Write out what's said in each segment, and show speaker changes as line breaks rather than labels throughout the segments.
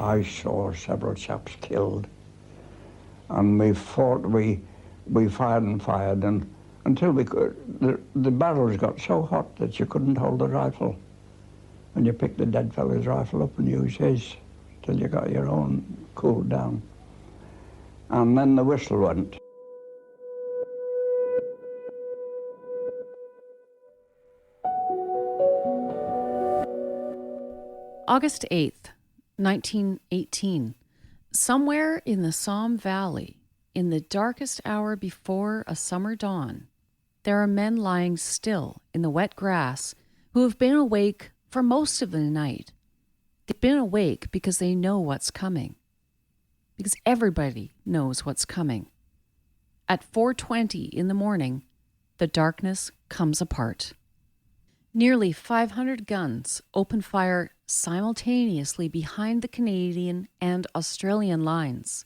I saw several chaps killed. And we fought, we fired and fired, and until we could, the barrels got so hot that you couldn't hold the rifle. And you picked the dead fellow's rifle up and used his till you got your own cooled down. And then the whistle went.
August 8th, 1918. Somewhere in the Somme Valley, in the darkest hour before a summer dawn, there are men lying still in the wet grass who have been awake for most of the night. They've been awake because they know what's coming. Because everybody knows what's coming. At 4:20 in the morning, the darkness comes apart. Nearly 500 guns open fire simultaneously behind the Canadian and Australian lines.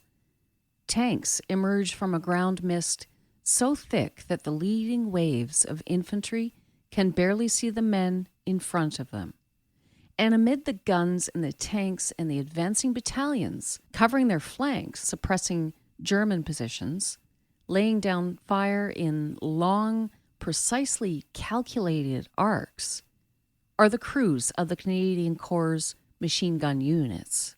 Tanks emerge from a ground mist so thick that the leading waves of infantry can barely see the men in front of them. And amid the guns and the tanks and the advancing battalions, covering their flanks, suppressing German positions, laying down fire in long, precisely calculated arcs, are the crews of the Canadian Corps' machine gun units.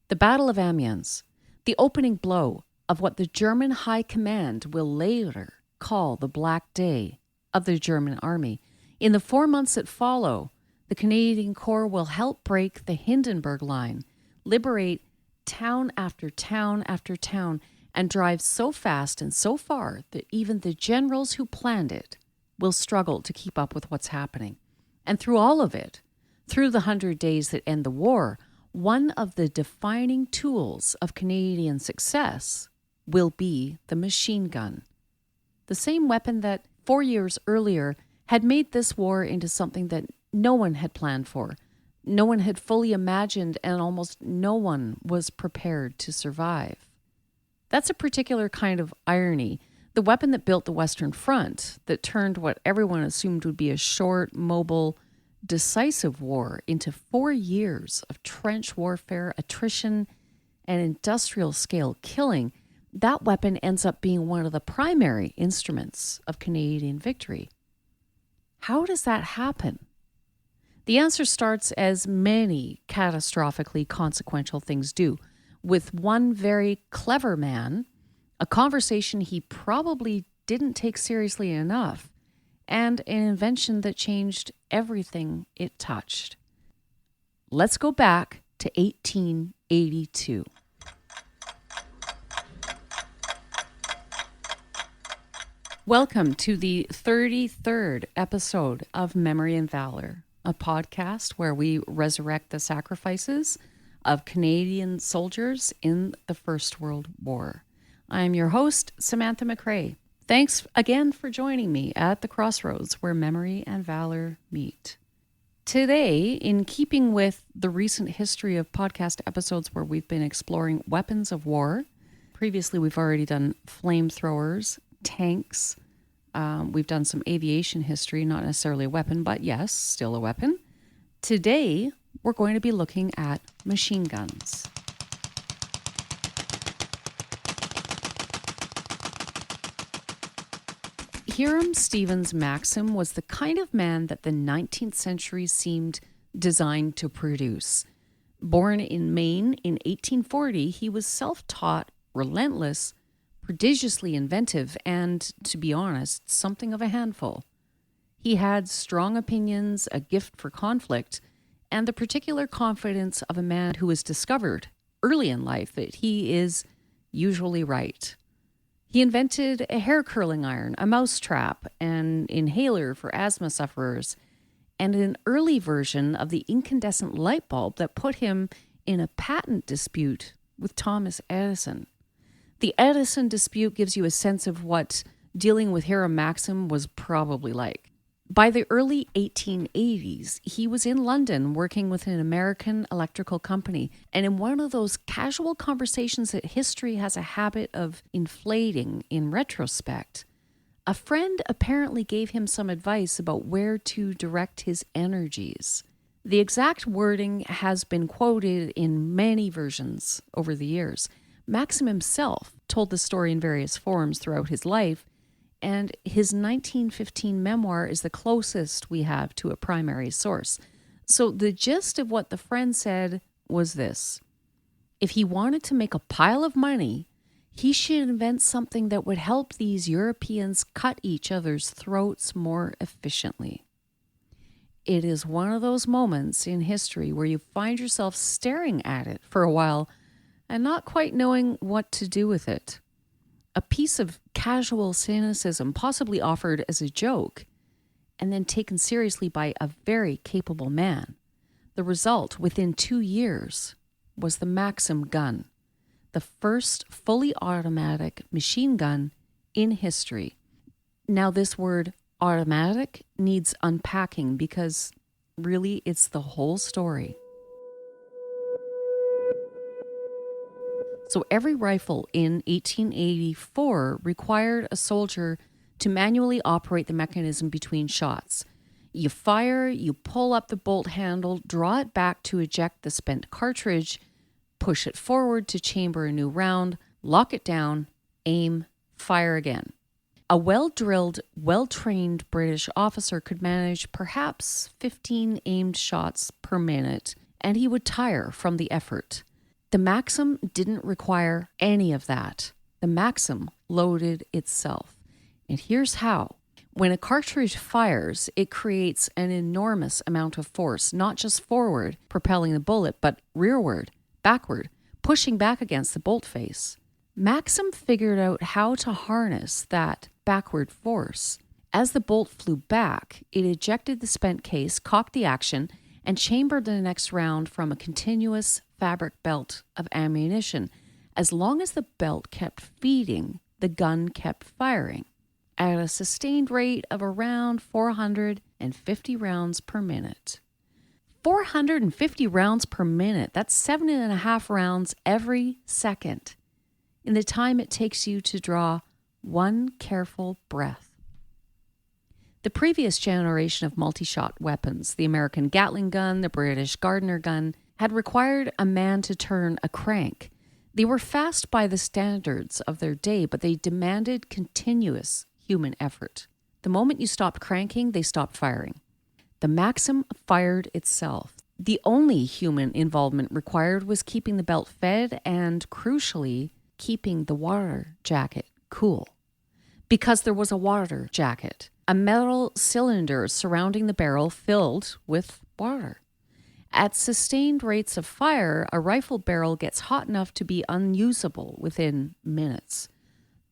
The Battle of Amiens, the opening blow of what the German High Command will later call the Black Day of the German Army. In the 4 months that follow, the Canadian Corps will help break the Hindenburg Line, liberate town after town after town, and drive so fast and so far that even the generals who planned it will struggle to keep up with what's happening. And through all of it, through the 100 days that end the war, one of the defining tools of Canadian success will be the machine gun. The same weapon that 4 years earlier had made this war into something that no one had planned for, no one had fully imagined, and almost no one was prepared to survive. That's a particular kind of irony. The weapon that built the Western Front, that turned what everyone assumed would be a short, mobile, decisive war into 4 years of trench warfare, attrition, and industrial-scale killing, that weapon ends up being one of the primary instruments of Canadian victory. How does that happen? The answer starts as many catastrophically consequential things do, with one very clever man, a conversation he probably didn't take seriously enough, and an invention that changed everything it touched. Let's go back to 1882. Welcome to the 33rd episode of Memory and Valor, a podcast where we resurrect the sacrifices of Canadian soldiers in the First World War. I'm your host, Samantha McRae. Thanks again for joining me at the crossroads where memory and valor meet. Today, in keeping with the recent history of podcast episodes where we've been exploring weapons of war, previously we've already done flamethrowers, tanks, we've done some aviation history, not necessarily a weapon, but yes, still a weapon. Today, we're going to be looking at machine guns. Hiram Maxim was the kind of man that the 19th century seemed designed to produce. Born in Maine in 1840, he was self-taught, relentless, prodigiously inventive, and, to be honest, something of a handful. He had strong opinions, a gift for conflict, and the particular confidence of a man who has discovered early in life that he is usually right. He invented a hair curling iron, a mousetrap, an inhaler for asthma sufferers, and an early version of the incandescent light bulb that put him in a patent dispute with Thomas Edison. The Edison dispute gives you a sense of what dealing with Hiram Maxim was probably like. By the early 1880s, he was in London working with an American electrical company, and in one of those casual conversations that history has a habit of inflating in retrospect, a friend apparently gave him some advice about where to direct his energies. The exact wording has been quoted in many versions over the years. Maxim himself told the story in various forms throughout his life, and his 1915 memoir is the closest we have to a primary source. So the gist of what the friend said was this: if he wanted to make a pile of money, he should invent something that would help these Europeans cut each other's throats more efficiently. It is one of those moments in history where you find yourself staring at it for a while and not quite knowing what to do with it. A piece of casual cynicism, possibly offered as a joke, and then taken seriously by a very capable man. The result, within 2 years, was the Maxim gun, the first fully automatic machine gun in history. Now, this word automatic needs unpacking because really it's the whole story. So every rifle in 1884 required a soldier to manually operate the mechanism between shots. You fire, you pull up the bolt handle, draw it back to eject the spent cartridge, push it forward to chamber a new round, lock it down, aim, fire again. A well-drilled, well-trained British officer could manage perhaps 15 aimed shots per minute, and he would tire from the effort. The Maxim didn't require any of that. The Maxim loaded itself. And here's how. When a cartridge fires, it creates an enormous amount of force, not just forward, propelling the bullet, but rearward, backward, pushing back against the bolt face. Maxim figured out how to harness that backward force. As the bolt flew back, it ejected the spent case, cocked the action, and chambered the next round from a continuous fabric belt of ammunition. As long as the belt kept feeding, the gun kept firing at a sustained rate of around 450 rounds per minute. 450 rounds per minute, that's 7.5 rounds every second in the time it takes you to draw one careful breath. The previous generation of multi-shot weapons, the American Gatling gun, the British Gardner gun, had required a man to turn a crank. They were fast by the standards of their day, but they demanded continuous human effort. The moment you stopped cranking, they stopped firing. The Maxim fired itself. The only human involvement required was keeping the belt fed and, crucially, keeping the water jacket cool. Because there was a water jacket, a metal cylinder surrounding the barrel filled with water. At sustained rates of fire, a rifle barrel gets hot enough to be unusable within minutes.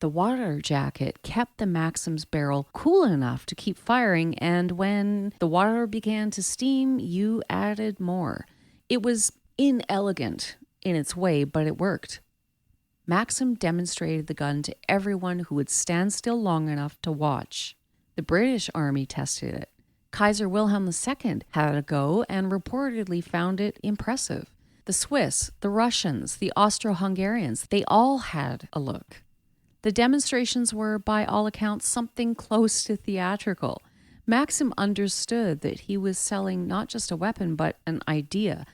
The water jacket kept the Maxim's barrel cool enough to keep firing, and when the water began to steam, you added more. It was inelegant in its way, but it worked. Maxim demonstrated the gun to everyone who would stand still long enough to watch. The British Army tested it. Kaiser Wilhelm II had a go and reportedly found it impressive. The Swiss, the Russians, the Austro-Hungarians, they all had a look. The demonstrations were, by all accounts, something close to theatrical. Maxim understood that he was selling not just a weapon, but an idea,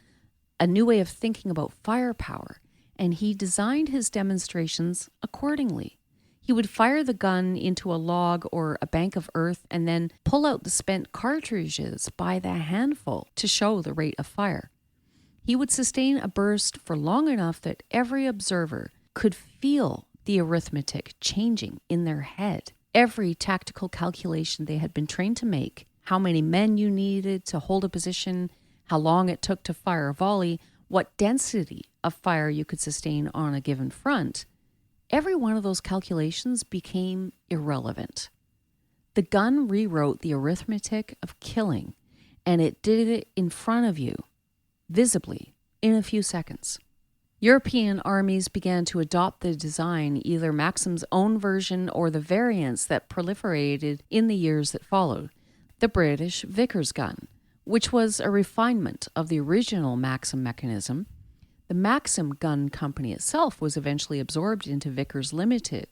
a new way of thinking about firepower, and he designed his demonstrations accordingly. He would fire the gun into a log or a bank of earth and then pull out the spent cartridges by the handful to show the rate of fire. He would sustain a burst for long enough that every observer could feel the arithmetic changing in their head. Every tactical calculation they had been trained to make, how many men you needed to hold a position, how long it took to fire a volley, what density of fire you could sustain on a given front, every one of those calculations became irrelevant. The gun rewrote the arithmetic of killing, and it did it in front of you, visibly, in a few seconds. European armies began to adopt the design, either Maxim's own version or the variants that proliferated in the years that followed. The British Vickers gun, which was a refinement of the original Maxim mechanism. The Maxim Gun Company itself was eventually absorbed into Vickers Limited,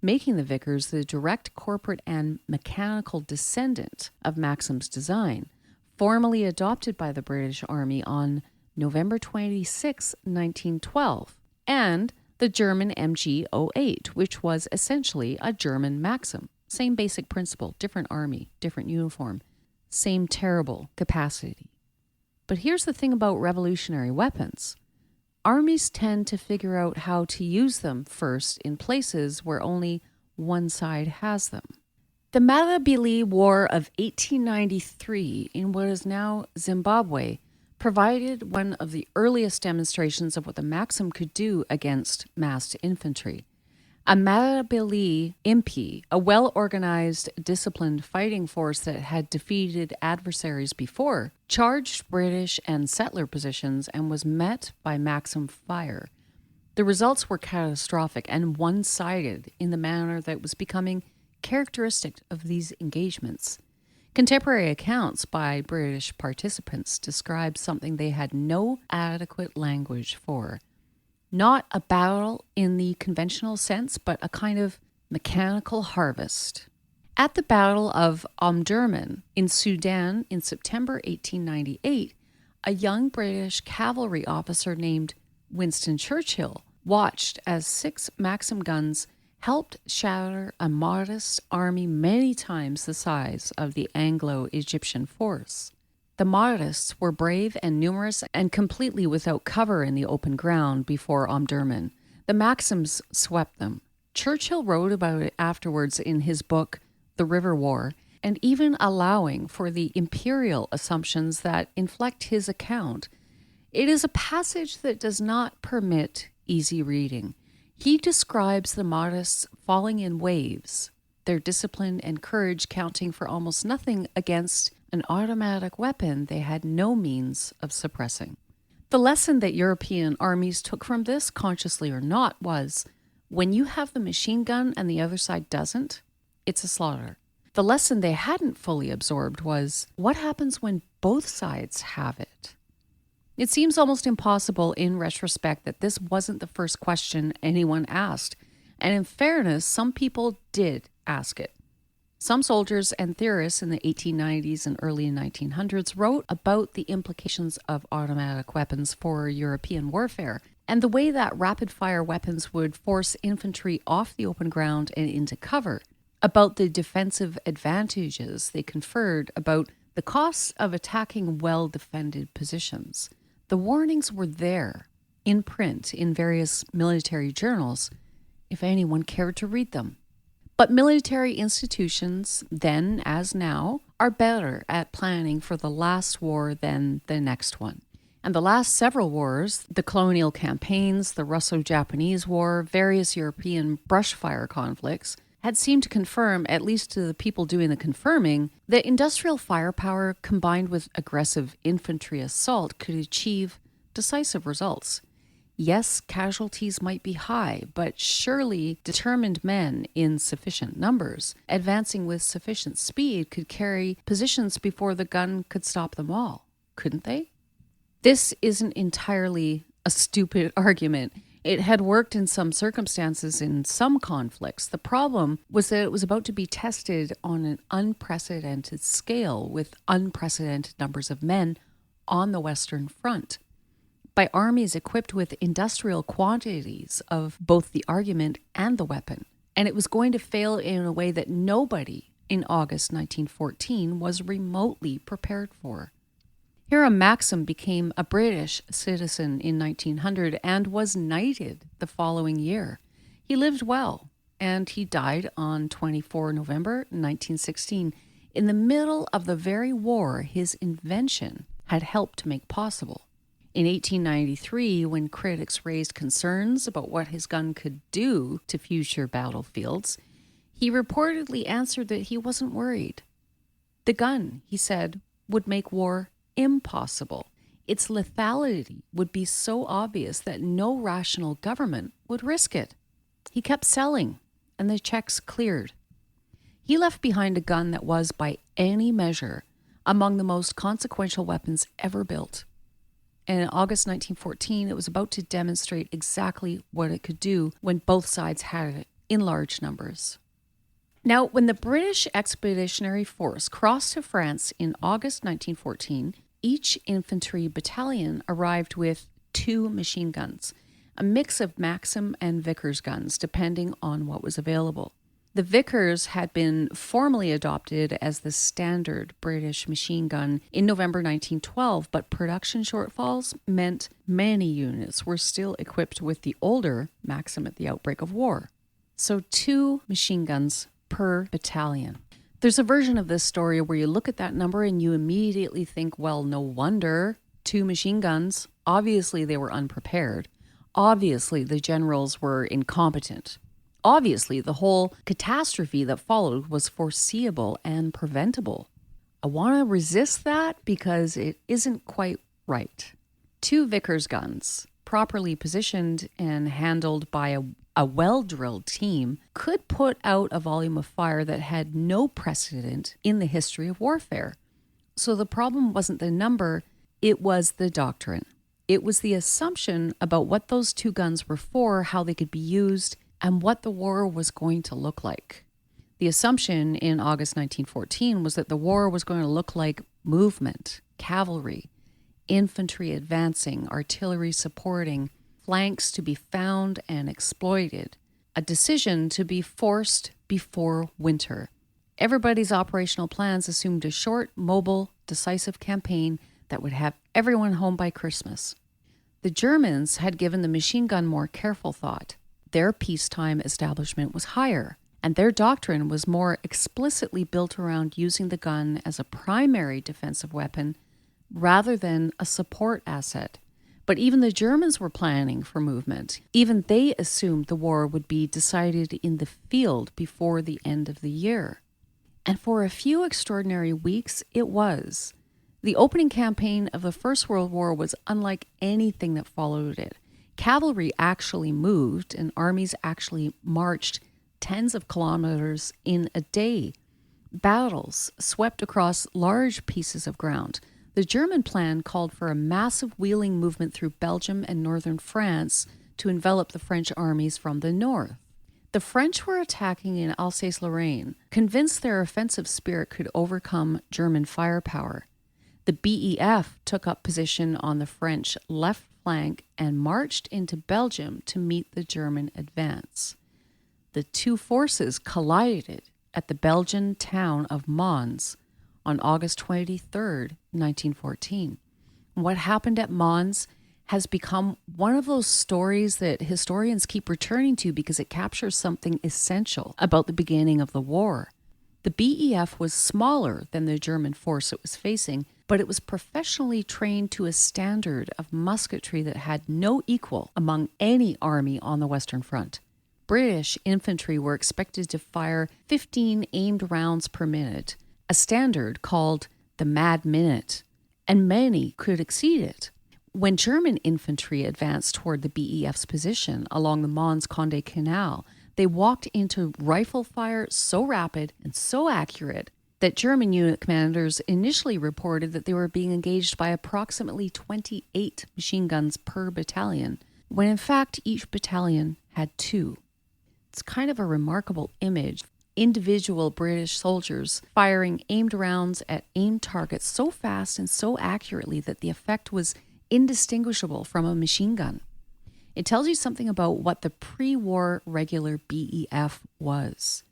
making the Vickers the direct corporate and mechanical descendant of Maxim's design, formally adopted by the British Army on November 26, 1912, and the German MG-08, which was essentially a German Maxim. Same basic principle, different army, different uniform, same terrible capacity. But here's the thing about revolutionary weapons. Armies tend to figure out how to use them first in places where only one side has them. The Matabele War of 1893 in what is now Zimbabwe provided one of the earliest demonstrations of what the Maxim could do against massed infantry. A Matabele Impi, a well-organized, disciplined fighting force that had defeated adversaries before, charged British and settler positions and was met by Maxim fire. The results were catastrophic and one-sided in the manner that was becoming characteristic of these engagements. Contemporary accounts by British participants describe something they had no adequate language for. Not a battle in the conventional sense, but a kind of mechanical harvest. At the Battle of Omdurman in Sudan in September 1898, a young British cavalry officer named Winston Churchill watched as 6 Maxim guns helped shatter a modest army many times the size of the Anglo-Egyptian force. The Mahdists were brave and numerous and completely without cover in the open ground before Omdurman. The Maxims swept them. Churchill wrote about it afterwards in his book, The River War, and even allowing for the imperial assumptions that inflect his account. It is a passage that does not permit easy reading. He describes the Mahdists falling in waves, their discipline and courage counting for almost nothing against an automatic weapon they had no means of suppressing. The lesson that European armies took from this, consciously or not, was when you have the machine gun and the other side doesn't, it's a slaughter. The lesson they hadn't fully absorbed was what happens when both sides have it. It seems almost impossible in retrospect that this wasn't the first question anyone asked, and in fairness, some people did ask it. Some soldiers and theorists in the 1890s and early 1900s wrote about the implications of automatic weapons for European warfare and the way that rapid-fire weapons would force infantry off the open ground and into cover, about the defensive advantages they conferred, about the costs of attacking well-defended positions. The warnings were there, in print, in various military journals, if anyone cared to read them. But military institutions, then as now, are better at planning for the last war than the next one. And the last several wars, the colonial campaigns, the Russo-Japanese War, various European brushfire conflicts, had seemed to confirm, at least to the people doing the confirming, that industrial firepower combined with aggressive infantry assault could achieve decisive results. Yes, casualties might be high, but surely determined men in sufficient numbers, advancing with sufficient speed, could carry positions before the gun could stop them all, couldn't they? This isn't entirely a stupid argument. It had worked in some circumstances in some conflicts. The problem was that it was about to be tested on an unprecedented scale with unprecedented numbers of men on the Western Front, by armies equipped with industrial quantities of both the argument and the weapon. And it was going to fail in a way that nobody in August 1914 was remotely prepared for. Hiram Maxim became a British citizen in 1900 and was knighted the following year. He lived well, and he died on 24 November 1916 in the middle of the very war his invention had helped to make possible. In 1893, when critics raised concerns about what his gun could do to future battlefields, he reportedly answered that he wasn't worried. The gun, he said, would make war impossible. Its lethality would be so obvious that no rational government would risk it. He kept selling, and the checks cleared. He left behind a gun that was, by any measure, among the most consequential weapons ever built. And in August 1914, it was about to demonstrate exactly what it could do when both sides had it in large numbers. Now, when the British Expeditionary Force crossed to France in August 1914, each infantry battalion arrived with 2 machine guns, a mix of Maxim and Vickers guns, depending on what was available. The Vickers had been formally adopted as the standard British machine gun in November 1912, but production shortfalls meant many units were still equipped with the older Maxim at the outbreak of war. So 2 machine guns per battalion. There's a version of this story where you look at that number and you immediately think, well, no wonder 2 machine guns. Obviously, they were unprepared. Obviously, the generals were incompetent. Obviously, the whole catastrophe that followed was foreseeable and preventable. I want to resist that because it isn't quite right. 2 Vickers guns, properly positioned and handled by a well-drilled team, could put out a volume of fire that had no precedent in the history of warfare. So the problem wasn't the number, it was the doctrine. It was the assumption about what those 2 guns were for, how they could be used, and what the war was going to look like. The assumption in August 1914 was that the war was going to look like movement, cavalry, infantry advancing, artillery supporting, flanks to be found and exploited, a decision to be forced before winter. Everybody's operational plans assumed a short, mobile, decisive campaign that would have everyone home by Christmas. The Germans had given the machine gun more careful thought. Their peacetime establishment was higher, and their doctrine was more explicitly built around using the gun as a primary defensive weapon rather than a support asset. But even the Germans were planning for movement. Even they assumed the war would be decided in the field before the end of the year. And for a few extraordinary weeks, it was. The opening campaign of the First World War was unlike anything that followed it. Cavalry actually moved and armies actually marched tens of kilometers in a day. Battles swept across large pieces of ground. The German plan called for a massive wheeling movement through Belgium and northern France to envelop the French armies from the north. The French were attacking in Alsace-Lorraine, convinced their offensive spirit could overcome German firepower. The BEF took up position on the French left flank and marched into Belgium to meet the German advance. The 2 forces collided at the Belgian town of Mons on August 23rd, 1914. What happened at Mons has become one of those stories that historians keep returning to because it captures something essential about the beginning of the war. The BEF was smaller than the German force it was facing, but it was professionally trained to a standard of musketry that had no equal among any army on the Western Front. British infantry were expected to fire 15 aimed rounds per minute, a standard called the Mad Minute, and many could exceed it. When German infantry advanced toward the BEF's position along the Mons-Condé Canal, they walked into rifle fire so rapid and so accurate that German unit commanders initially reported that they were being engaged by approximately 28 machine guns per battalion, when in fact each battalion had 2. It's kind of a remarkable image. Individual British soldiers firing aimed rounds at aimed targets so fast and so accurately that the effect was indistinguishable from a machine gun. It tells you something about what the pre-war regular BEF was.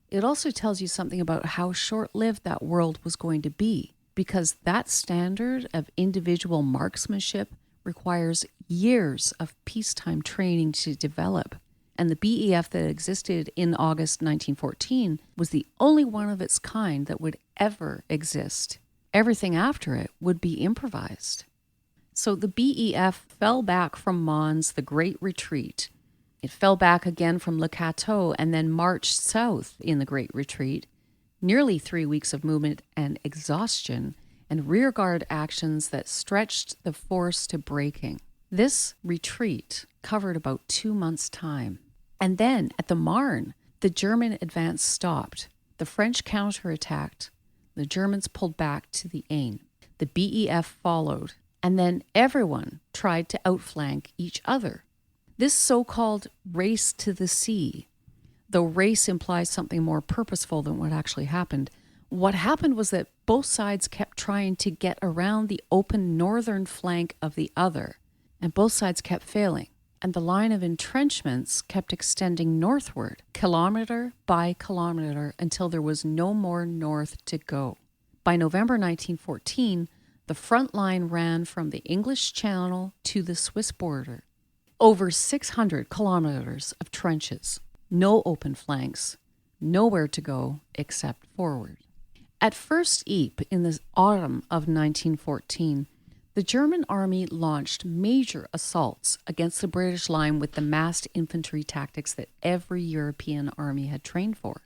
It also tells you something about how short-lived that world was going to be, because that standard of individual marksmanship requires years of peacetime training to develop. And the BEF that existed in August 1914 was the only one of its kind that would ever exist. Everything after it would be improvised. So the BEF fell back from Mons, the Great Retreat. It fell back again from Le Cateau and then marched south in the Great Retreat. Nearly 3 weeks of movement and exhaustion and rearguard actions that stretched the force to breaking. This retreat covered about 2 months' time. And then at the Marne, the German advance stopped. The French counterattacked. The Germans pulled back to the Aisne. The BEF followed. And then everyone tried to outflank each other. This so-called race to the sea, though race implies something more purposeful than what actually happened. What happened was that both sides kept trying to get around the open northern flank of the other, and both sides kept failing. And the line of entrenchments kept extending northward, kilometer by kilometer, until there was no more north to go. By November 1914, the front line ran from the English Channel to the Swiss border. Over 600 kilometers of trenches, no open flanks, nowhere to go except forward. At First Ypres in the autumn of 1914, the German army launched major assaults against the British line with the massed infantry tactics that every European army had trained for.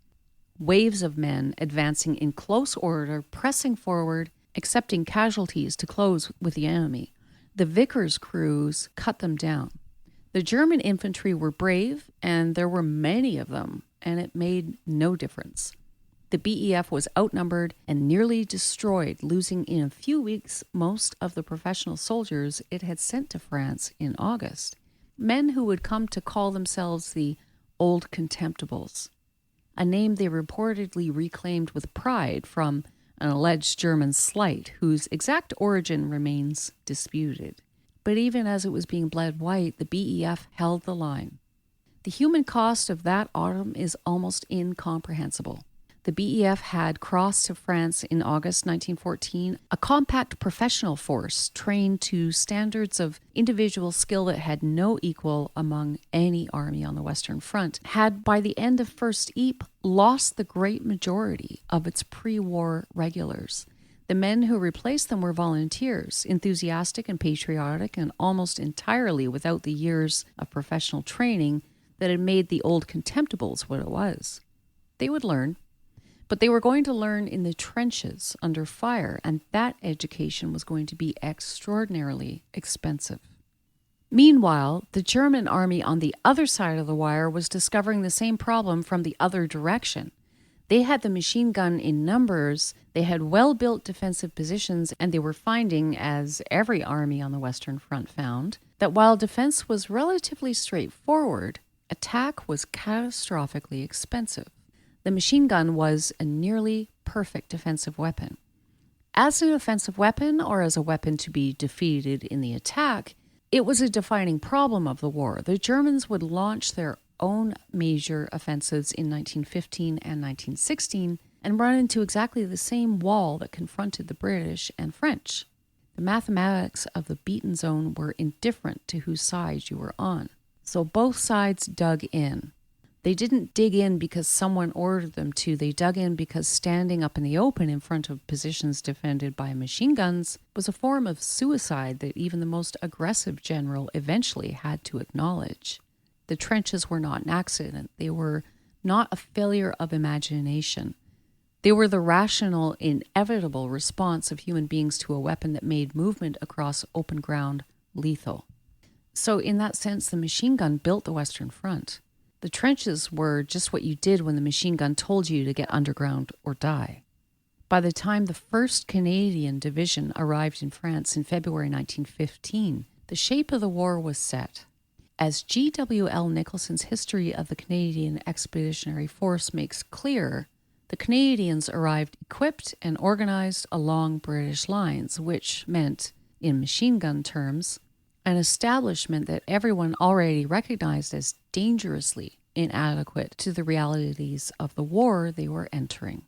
Waves of men advancing in close order, pressing forward, accepting casualties to close with the enemy. The Vickers crews cut them down. The German infantry were brave, and there were many of them, and it made no difference. The BEF was outnumbered and nearly destroyed, losing in a few weeks most of the professional soldiers it had sent to France in August, men who would come to call themselves the Old Contemptibles, a name they reportedly reclaimed with pride from an alleged German slight whose exact origin remains disputed. But even as it was being bled white, the BEF held the line. The human cost of that autumn is almost incomprehensible. The BEF had crossed to France in August 1914, a compact professional force trained to standards of individual skill that had no equal among any army on the Western Front, had by the end of First Ypres lost the great majority of its pre-war regulars. The men who replaced them were volunteers, enthusiastic and patriotic, and almost entirely without the years of professional training that had made the Old Contemptibles what it was. They would learn. But they were going to learn in the trenches under fire, and that education was going to be extraordinarily expensive. Meanwhile, the German army on the other side of the wire was discovering the same problem from the other direction. They had the machine gun in numbers, they had well-built defensive positions, and they were finding, as every army on the Western Front found, that while defense was relatively straightforward, attack was catastrophically expensive. The machine gun was a nearly perfect defensive weapon. As an offensive weapon, or as a weapon to be defeated in the attack, it was a defining problem of the war. The Germans would launch their own major offensives in 1915 and 1916 and run into exactly the same wall that confronted the British and French. The mathematics of the beaten zone were indifferent to whose side you were on. So both sides dug in. They didn't dig in because someone ordered them to. They dug in because standing up in the open in front of positions defended by machine guns was a form of suicide that even the most aggressive general eventually had to acknowledge. The trenches were not an accident. They were not a failure of imagination. They were the rational, inevitable response of human beings to a weapon that made movement across open ground lethal. So in that sense, the machine gun built the Western Front. The trenches were just what you did when the machine gun told you to get underground or die. By the time the 1st Canadian Division arrived in France in February 1915, the shape of the war was set. As G.W.L. Nicholson's History of the Canadian Expeditionary Force makes clear, the Canadians arrived equipped and organized along British lines, which meant, in machine gun terms, an establishment that everyone already recognized as dangerously inadequate to the realities of the war they were entering.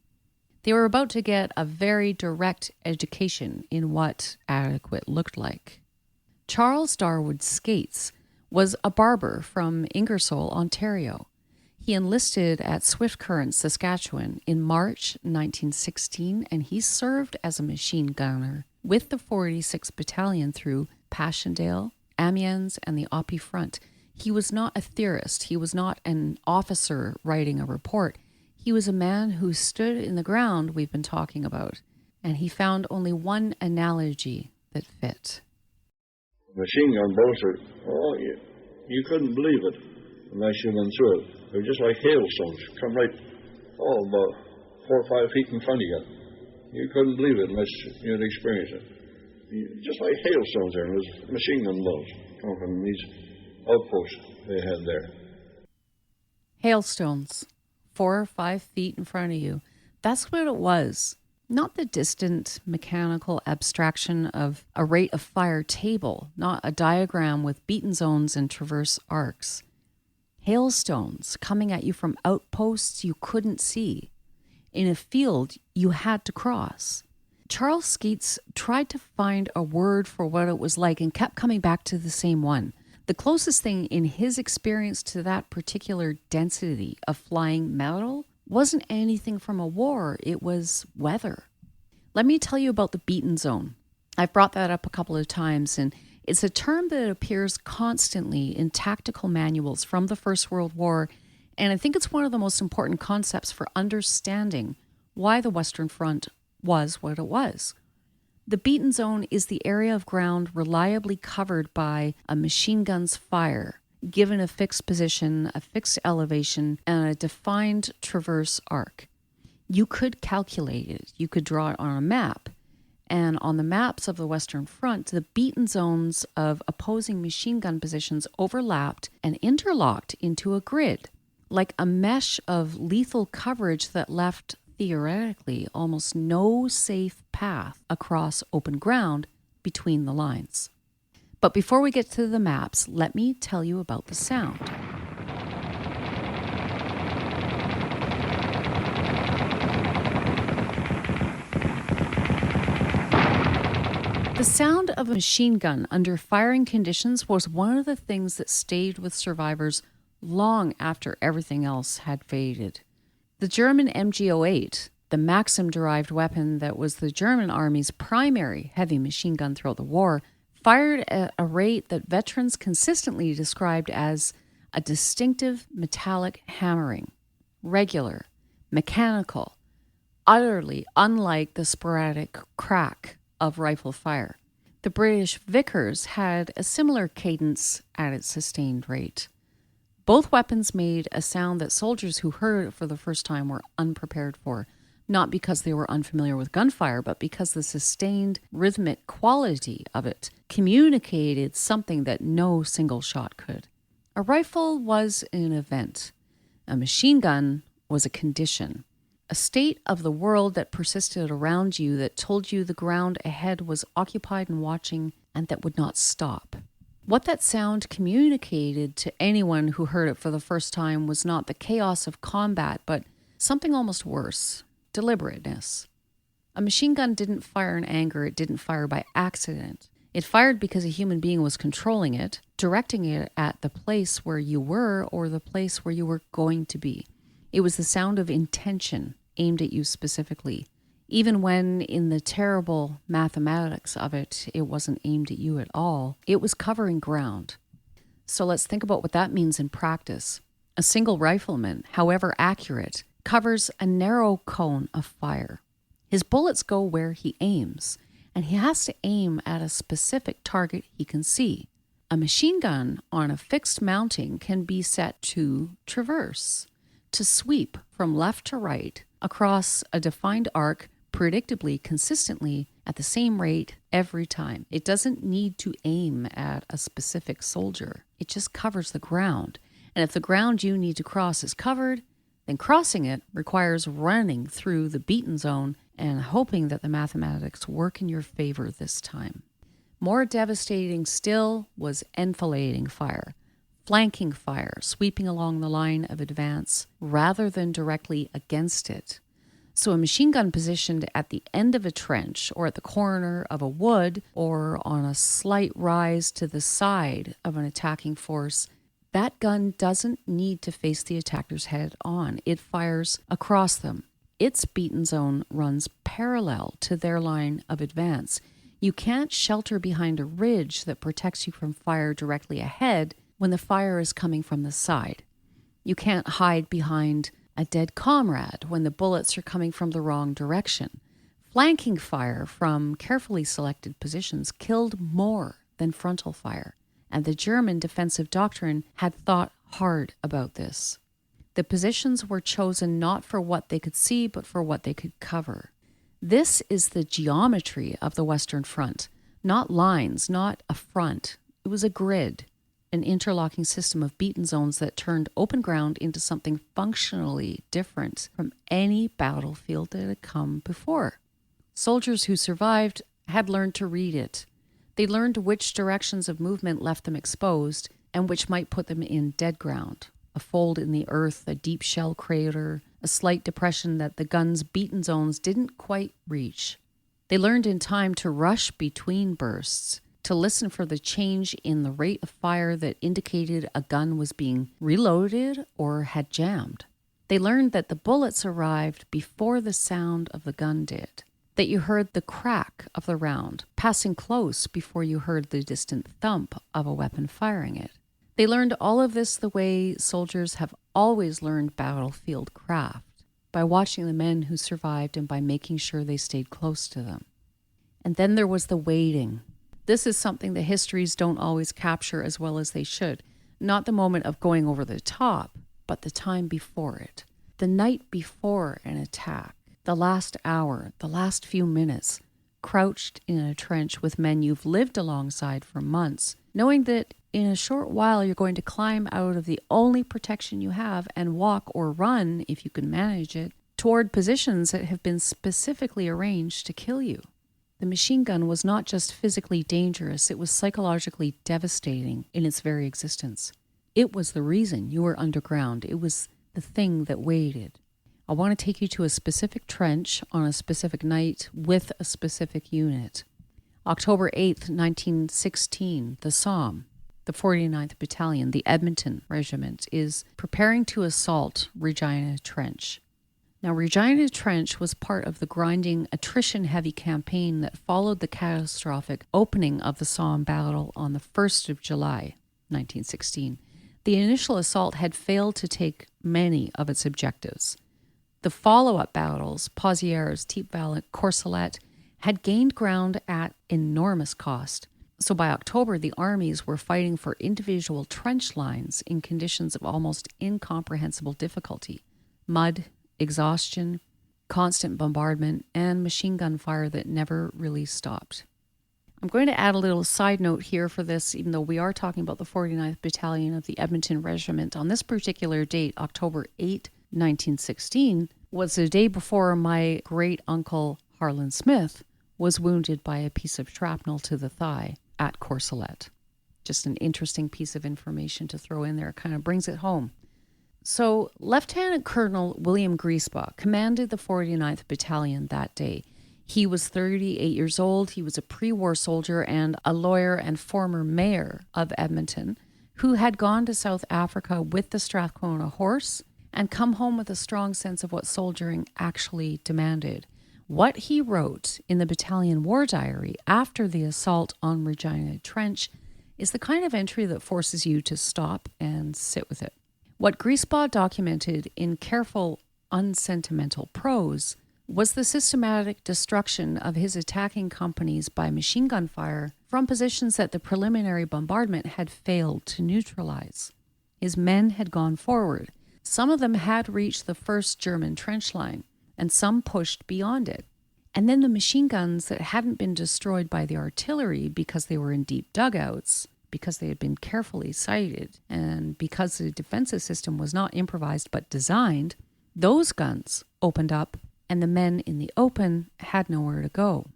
They were about to get a very direct education in what adequate looked like. Charles Darwood Skeates was a barber from Ingersoll, Ontario. He enlisted at Swift Current, Saskatchewan in March 1916, and he served as a machine gunner with the 46th Battalion through Passchendaele, Amiens, and the Oppie Front. He was not a theorist. He was not an officer writing a report. He was a man who stood in the ground we've been talking about, and he found only one analogy that fit.
Machine gun bolts are, you couldn't believe it unless you went through it. They were just like hailstones, come right, about 4 or 5 feet in front of you. You couldn't believe it unless you'd experienced it. Just like hailstones there, and it was machine gun bullets coming from these outposts they had there.
Hailstones, 4 or 5 feet in front of you. That's what it was. Not the distant mechanical abstraction of a rate of fire table, not a diagram with beaten zones and traverse arcs. Hailstones coming at you from outposts you couldn't see. In a field you had to cross. Charles Skeates tried to find a word for what it was like and kept coming back to the same one. The closest thing in his experience to that particular density of flying metal wasn't anything from a war, it was weather. Let me tell you about the beaten zone. I've brought that up a couple of times, and it's a term that appears constantly in tactical manuals from the First World War, and I think it's one of the most important concepts for understanding why the Western Front was what it was. The beaten zone is the area of ground reliably covered by a machine gun's fire, given a fixed position, a fixed elevation, and a defined traverse arc. You could calculate it. You could draw it on a map. And on the maps of the Western Front, the beaten zones of opposing machine gun positions overlapped and interlocked into a grid, like a mesh of lethal coverage that left, theoretically, almost no safe path across open ground between the lines. But before we get to the maps, let me tell you about the sound. The sound of a machine gun under firing conditions was one of the things that stayed with survivors long after everything else had faded. The German MG-08, the Maxim-derived weapon that was the German Army's primary heavy machine gun throughout the war, fired at a rate that veterans consistently described as a distinctive metallic hammering, regular, mechanical, utterly unlike the sporadic crack of rifle fire. The British Vickers had a similar cadence at its sustained rate. Both weapons made a sound that soldiers who heard it for the first time were unprepared for, not because they were unfamiliar with gunfire, but because the sustained rhythmic quality of it communicated something that no single shot could. A rifle was an event. A machine gun was a condition. A state of the world that persisted around you, that told you the ground ahead was occupied and watching, and that would not stop. What that sound communicated to anyone who heard it for the first time was not the chaos of combat, but something almost worse, deliberateness. A machine gun didn't fire in anger, it didn't fire by accident. It fired because a human being was controlling it, directing it at the place where you were or the place where you were going to be. It was the sound of intention aimed at you specifically, even when in the terrible mathematics of it, it wasn't aimed at you at all. It was covering ground. So let's think about what that means in practice. A single rifleman, however accurate, covers a narrow cone of fire. His bullets go where he aims, and he has to aim at a specific target he can see. A machine gun on a fixed mounting can be set to traverse, to sweep from left to right across a defined arc, predictably, consistently, at the same rate every time. It doesn't need to aim at a specific soldier. It just covers the ground. And if the ground you need to cross is covered, then crossing it requires running through the beaten zone and hoping that the mathematics work in your favor this time. More devastating still was enfilading fire, flanking fire, sweeping along the line of advance rather than directly against it. So a machine gun positioned at the end of a trench or at the corner of a wood or on a slight rise to the side of an attacking force, that gun doesn't need to face the attackers head on. It fires across them. Its beaten zone runs parallel to their line of advance. You can't shelter behind a ridge that protects you from fire directly ahead when the fire is coming from the side. You can't hide behind a dead comrade when the bullets are coming from the wrong direction. Flanking fire from carefully selected positions killed more than frontal fire, and the German defensive doctrine had thought hard about this. The positions were chosen not for what they could see, but for what they could cover. This is the geometry of the Western Front. Not lines, not a front. It was a grid. an interlocking system of beaten zones that turned open ground into something functionally different from any battlefield that had come before. Soldiers who survived had learned to read it. They learned which directions of movement left them exposed and which might put them in dead ground. A fold in the earth, a deep shell crater, a slight depression that the gun's beaten zones didn't quite reach. They learned in time to rush between bursts, to listen for the change in the rate of fire that indicated a gun was being reloaded or had jammed. They learned that the bullets arrived before the sound of the gun did, that you heard the crack of the round passing close before you heard the distant thump of a weapon firing it. They learned all of this the way soldiers have always learned battlefield craft, by watching the men who survived and by making sure they stayed close to them. And then there was the waiting. This is something the histories don't always capture as well as they should. Not the moment of going over the top, but the time before it. The night before an attack. The last hour, the last few minutes, crouched in a trench with men you've lived alongside for months, knowing that in a short while you're going to climb out of the only protection you have and walk or run, if you can manage it, toward positions that have been specifically arranged to kill you. The machine gun was not just physically dangerous, it was psychologically devastating in its very existence. It was the reason you were underground. It was the thing that waited. I want to take you to a specific trench on a specific night with a specific unit. October 8th, 1916, the Somme, the 49th Battalion, the Edmonton Regiment, is preparing to assault Regina Trench. Now, Regina Trench was part of the grinding, attrition-heavy campaign that followed the catastrophic opening of the Somme battle on the 1st of July, 1916. The initial assault had failed to take many of its objectives. The follow-up battles, Pozières, Thiepval, Courcelette, had gained ground at enormous cost. So by October, the armies were fighting for individual trench lines in conditions of almost incomprehensible difficulty. Mud, exhaustion, constant bombardment, and machine gun fire that never really stopped. I'm going to add a little side note here for this, even though we are talking about the 49th Battalion of the Edmonton Regiment. On this particular date, October 8, 1916, was the day before my great-uncle Harlan Smith was wounded by a piece of shrapnel to the thigh at Courcelette. Just an interesting piece of information to throw in there. It kind of brings it home. So Lieutenant Colonel William Griesbach commanded the 49th Battalion that day. He was 38 years old. He was a pre-war soldier and a lawyer and former mayor of Edmonton who had gone to South Africa with the Strathcona Horse and come home with a strong sense of what soldiering actually demanded. What he wrote in the battalion war diary after the assault on Regina Trench is the kind of entry that forces you to stop and sit with it. What Griesbach documented in careful, unsentimental prose was the systematic destruction of his attacking companies by machine gun fire from positions that the preliminary bombardment had failed to neutralize. His men had gone forward. Some of them had reached the first German trench line, and some pushed beyond it. And then the machine guns that hadn't been destroyed by the artillery because they were in deep dugouts, because they had been carefully sighted, and because the defensive system was not improvised but designed, those guns opened up, and the men in the open had nowhere to go.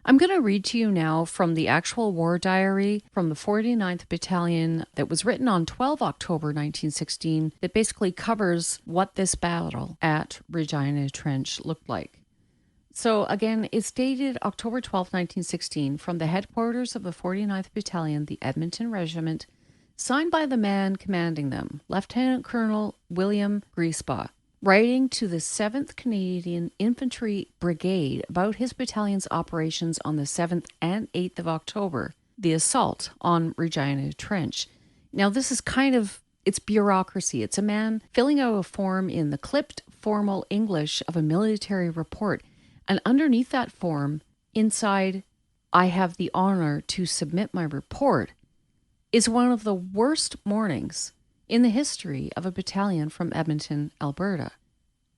I'm going to read to you now from the actual war diary from the 49th Battalion that was written on 12 October 1916 that basically covers what this battle at Regina Trench looked like. So again, it's dated October 12, 1916, from the headquarters of the 49th Battalion, the Edmonton Regiment, signed by the man commanding them, Lieutenant Colonel William Griesbach, writing to the 7th Canadian Infantry Brigade about his battalion's operations on the 7th and 8th of October, the assault on Regina Trench. Now, this is it's bureaucracy. It's a man filling out a form in the clipped, formal English of a military report. And underneath that form, inside, I have the honor to submit my report, is one of the worst mornings in the history of a battalion from Edmonton, Alberta.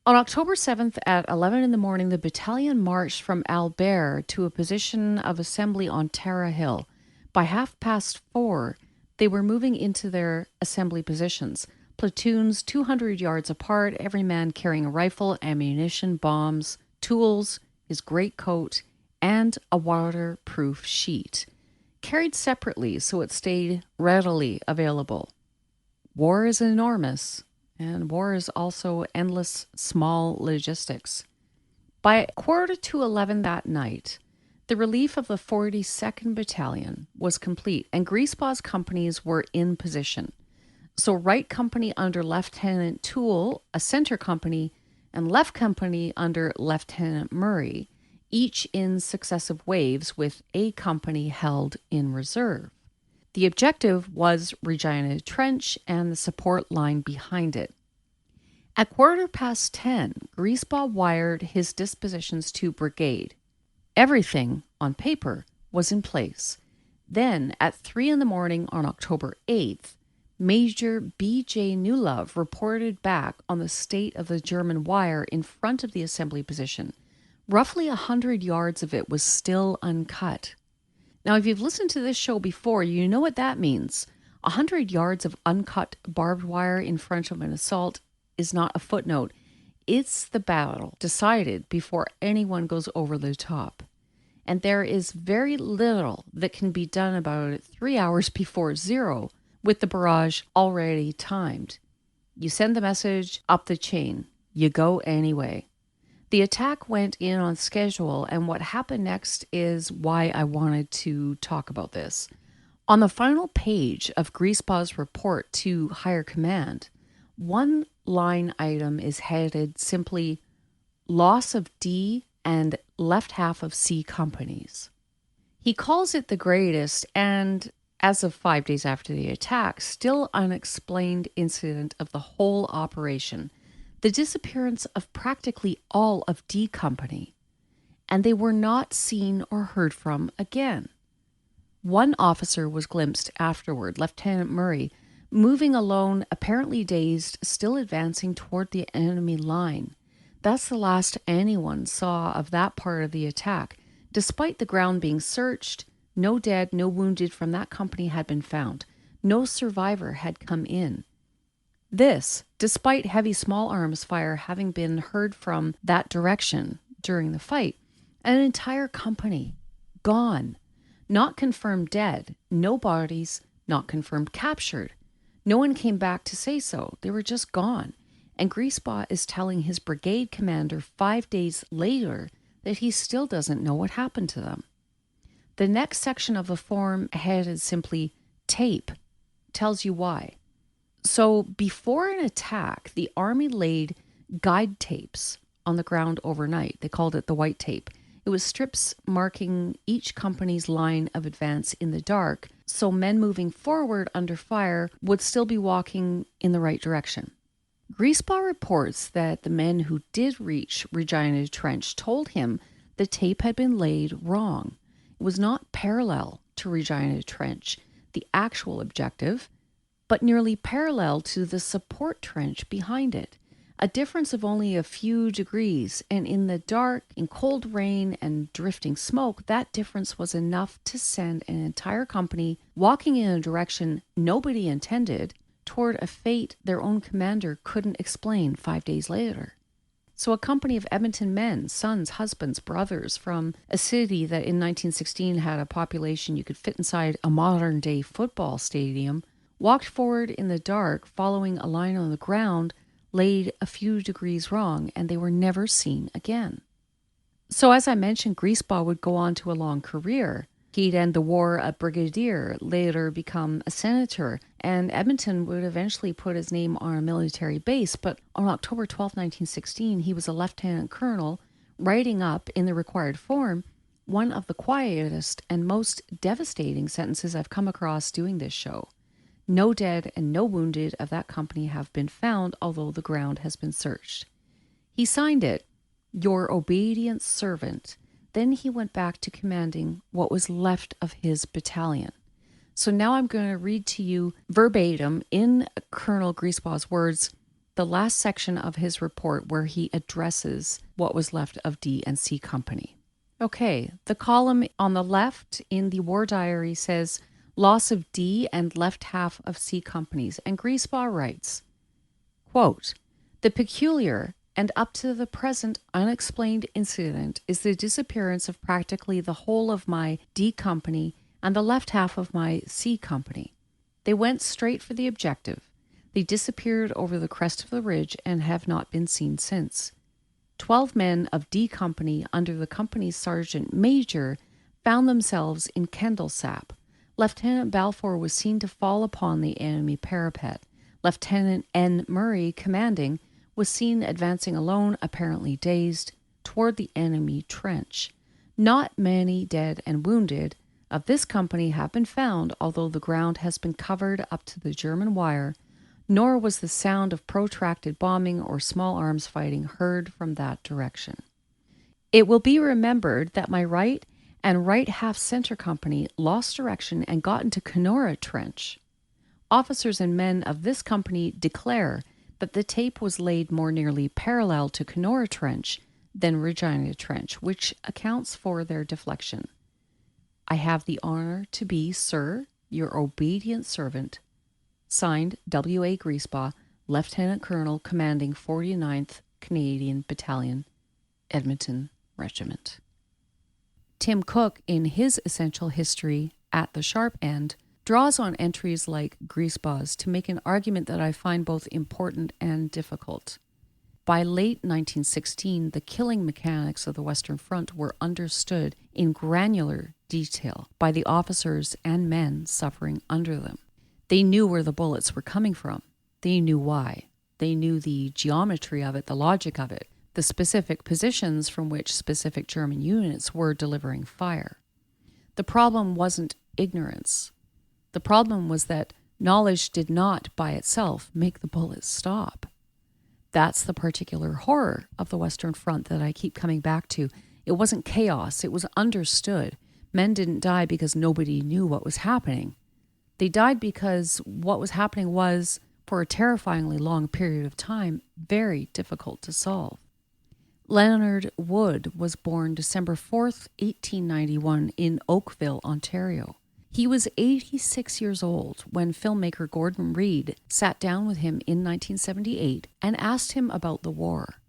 On October 7th at 11 in the morning, the battalion marched from Albert to a position of assembly on Tara Hill. By 4:30, They were moving into their assembly positions, platoons 200 yards apart, every man carrying a rifle, ammunition, bombs, tools, his greatcoat, and a waterproof sheet, carried separately so it stayed readily available. War is enormous, and war is also endless small logistics. By 11:45 that night, the relief of the 42nd Battalion was complete, and Griespau's companies were in position. So right company under Lieutenant Toole, a center company, and left company under Lieutenant Murray, each in successive waves with a company held in reserve. The objective was Regina Trench and the support line behind it. At 10:15, Griesbach wired his dispositions to brigade. Everything, on paper, was in place. Then, at 3 in the morning on October 8th, Major B.J. Newlove reported back on the state of the German wire in front of the assembly position. Roughly 100 yards of it was still uncut. Now, if you've listened to this show before, you know what that means. 100 yards of uncut barbed wire in front of an assault is not a footnote. It's the battle decided before anyone goes over the top. And there is very little that can be done about it 3 hours before zero with the barrage already timed. You send the message up the chain. You go anyway. The attack went in on schedule, and what happened next is why I wanted to talk about this. On the final page of Griespau's report to higher command, one line item is headed simply loss of D and left half of C companies. He calls it the greatest and, as of 5 days after the attack, still unexplained incident of the whole operation, the disappearance of practically all of D Company, and they were not seen or heard from again. One officer was glimpsed afterward, Lieutenant Murray, moving alone, apparently dazed, still advancing toward the enemy line. That's the last anyone saw of that part of the attack. Despite the ground being searched, no dead, no wounded from that company had been found. No survivor had come in. This, despite heavy small arms fire having been heard from that direction during the fight. An entire company gone. Not confirmed dead. No bodies, not confirmed captured. No one came back to say so. They were just gone. And Griespach is telling his brigade commander 5 days later that he still doesn't know what happened to them. The next section of the form headed simply tape tells you why. So before an attack, the Army laid guide tapes on the ground overnight. They called it the white tape. It was strips marking each company's line of advance in the dark, so men moving forward under fire would still be walking in the right direction. Griespach reports that the men who did reach Regina Trench told him the tape had been laid wrong. It was not parallel to Regina Trench, the actual objective, but nearly parallel to the support trench behind it. A difference of only a few degrees, and in the dark, in cold rain and drifting smoke, that difference was enough to send an entire company walking in a direction nobody intended toward a fate their own commander couldn't explain 5 days later. So a company of Edmonton men, sons, husbands, brothers from a city that in 1916 had a population you could fit inside a modern-day football stadium, walked forward in the dark, following a line on the ground, laid a few degrees wrong, and they were never seen again. So as I mentioned, Griespach would go on to a long career. He'd end the war a brigadier, later become a senator, and Edmonton would eventually put his name on a military base. But on October 12, 1916, he was a lieutenant colonel, writing up in the required form one of the quietest and most devastating sentences I've come across doing this show. No dead and no wounded of that company have been found, although the ground has been searched. He signed it, "Your obedient servant." Then he went back to commanding what was left of his battalion. So now I'm going to read to you verbatim, in Colonel Griespach's words, the last section of his report where he addresses what was left of D and C Company. Okay, the column on the left in the war diary says, loss of D and left half of C companies. And Griesbach writes, quote, "The peculiar and up to the present unexplained incident is the disappearance of practically the whole of my D company and the left half of my C company. They went straight for the objective. They disappeared over the crest of the ridge and have not been seen since. 12 men of D Company under the company's sergeant major found themselves in Kendal Sap. Lieutenant Balfour was seen to fall upon the enemy parapet. Lieutenant N. Murray, commanding, was seen advancing alone, apparently dazed, toward the enemy trench. Not many dead and wounded of this company have been found, although the ground has been covered up to the German wire, nor was the sound of protracted bombing or small arms fighting heard from that direction. It will be remembered that my right and right half center company lost direction and got into Kenora Trench. Officers and men of this company declare that the tape was laid more nearly parallel to Kenora Trench than Regina Trench, which accounts for their deflection. I have the honor to be, sir, your obedient servant, signed W.A. Griesbach, Lieutenant Colonel, commanding 49th Canadian Battalion, Edmonton Regiment." Tim Cook, in his essential history at the sharp end, draws on entries like Griesbach's to make an argument that I find both important and difficult. By late 1916, the killing mechanics of the Western Front were understood in granular detail by the officers and men suffering under them. They knew where the bullets were coming from. They knew why. They knew the geometry of it, the logic of it, the specific positions from which specific German units were delivering fire. The problem wasn't ignorance. The problem was that knowledge did not, by itself, make the bullets stop. That's the particular horror of the Western Front that I keep coming back to. It wasn't chaos. It was understood. Men didn't die because nobody knew what was happening. They died because what was happening was, for a terrifyingly long period of time, very difficult to solve. Leonard Wood was born December 4th, 1891 in Oakville, Ontario. He was 86 years old when filmmaker Gordon Reed sat down with him in 1978 and asked him about the war.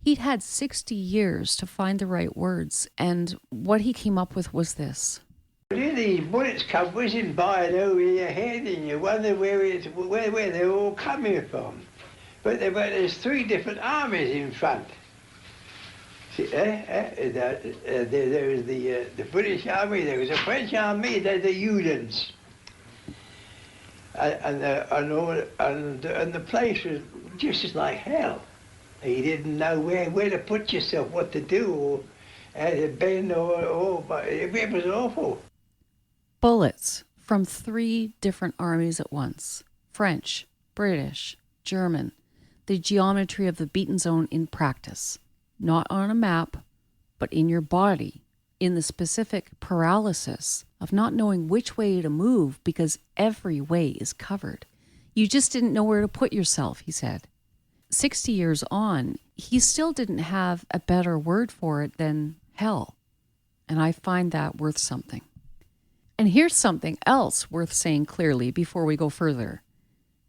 He'd had 60 years to find the right words, and what he came up with was this.
These bullets come whizzing by and over your head, and you wonder where they're all coming from. But there's three different armies in front. See, there was the British army, there was the French army, there's the Uhlans. And the place was just like hell. You didn't know where to put yourself, what to do, or how to bend, but it was awful.
Bullets from three different armies at once. French, British, German. The geometry of the beaten zone in practice. Not on a map, but in your body, in the specific paralysis of not knowing which way to move because every way is covered. You just didn't know where to put yourself, he said. 60 years on, he still didn't have a better word for it than hell. And I find that worth something. And here's something else worth saying clearly before we go further.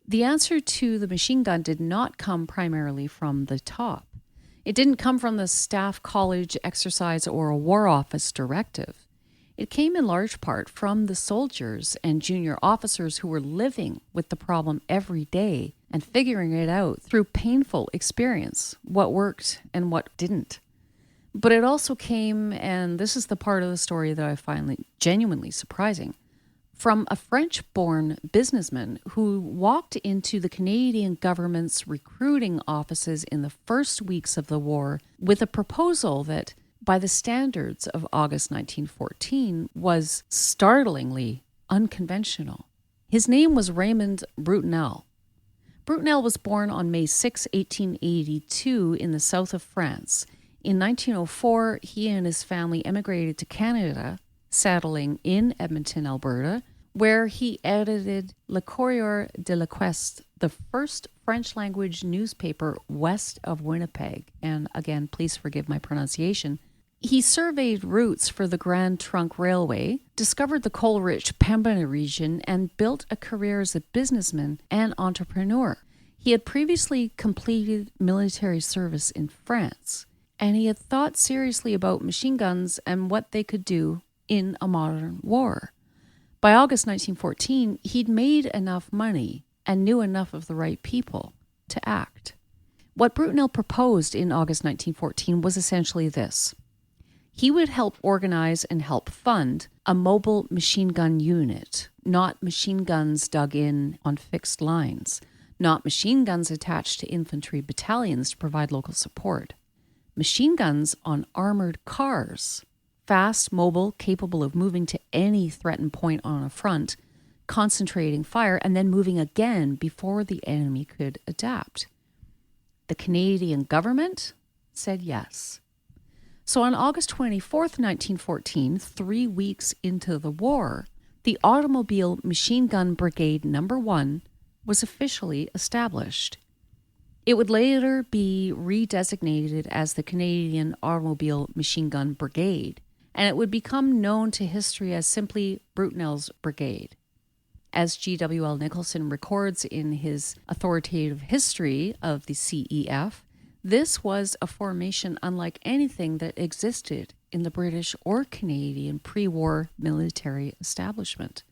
The answer to the machine gun did not come primarily from the top. It didn't come from the staff college exercise or a war office directive. It came in large part from the soldiers and junior officers who were living with the problem every day and figuring it out through painful experience, what worked and what didn't. But it also came, and this is the part of the story that I find genuinely surprising, from a French-born businessman who walked into the Canadian government's recruiting offices in the first weeks of the war with a proposal that, by the standards of August 1914, was startlingly unconventional. His name was Raymond Brutinel. Brutinel was born on May 6, 1882 in the south of France. In 1904, he and his family emigrated to Canada, settling in Edmonton, Alberta, where he edited Le Courrier de l'Ouest, the first French-language newspaper west of Winnipeg. And again, please forgive my pronunciation. He surveyed routes for the Grand Trunk Railway, discovered the coal-rich Pembina region, and built a career as a businessman and entrepreneur. He had previously completed military service in France, and he had thought seriously about machine guns and what they could do in a modern war. By August 1914, he'd made enough money and knew enough of the right people to act. What Brutinel proposed in August 1914 was essentially this. He would help organize and help fund a mobile machine gun unit, not machine guns dug in on fixed lines, not machine guns attached to infantry battalions to provide local support. Machine guns on armored cars, fast, mobile, capable of moving to any threatened point on a front, concentrating fire, and then moving again before the enemy could adapt. The Canadian government said yes. So on August 24th, 1914, 3 weeks into the war, the Automobile Machine Gun Brigade No. 1 was officially established. It would later be redesignated as the Canadian Automobile Machine Gun Brigade, and it would become known to history as simply Brutinel's Brigade. As G.W.L. Nicholson records in his authoritative history of the CEF, this was a formation unlike anything that existed in the British or Canadian pre-war military establishment.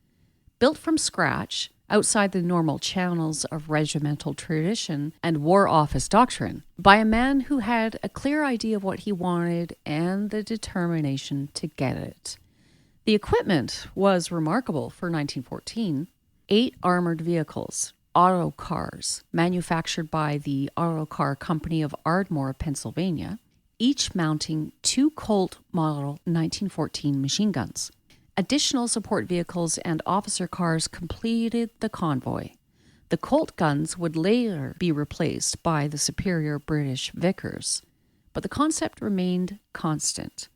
Built from scratch, outside the normal channels of regimental tradition and war office doctrine, by a man who had a clear idea of what he wanted and the determination to get it. The equipment was remarkable for 1914. 8 armored vehicles, auto cars, manufactured by the Auto Car Company of Ardmore, Pennsylvania, each mounting 2 Colt Model 1914 machine guns. Additional support vehicles and officer cars completed the convoy. The Colt guns would later be replaced by the superior British Vickers, but the concept remained constant.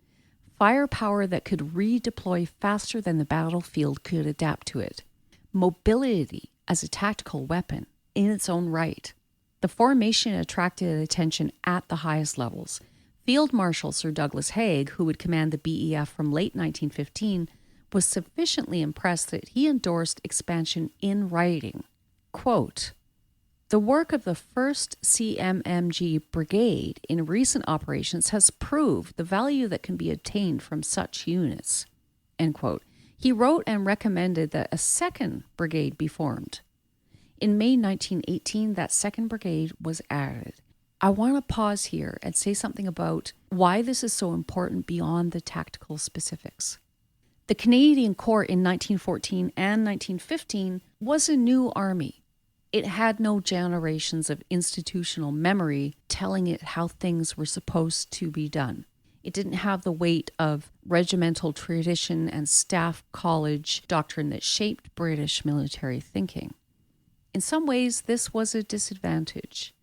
Firepower that could redeploy faster than the battlefield could adapt to it. Mobility as a tactical weapon in its own right. The formation attracted attention at the highest levels. Field Marshal Sir Douglas Haig, who would command the BEF from late 1915, was sufficiently impressed that he endorsed expansion in writing. Quote, "The work of the 1st CMMG Brigade in recent operations has proved the value that can be obtained from such units." End quote. He wrote and recommended that a 2nd Brigade be formed. In May 1918, that 2nd Brigade was added. I want to pause here and say something about why this is so important beyond the tactical specifics. The Canadian Corps in 1914 and 1915 was a new army. It had no generations of institutional memory telling it how things were supposed to be done. It didn't have the weight of regimental tradition and staff college doctrine that shaped British military thinking. In some ways, this was a disadvantage.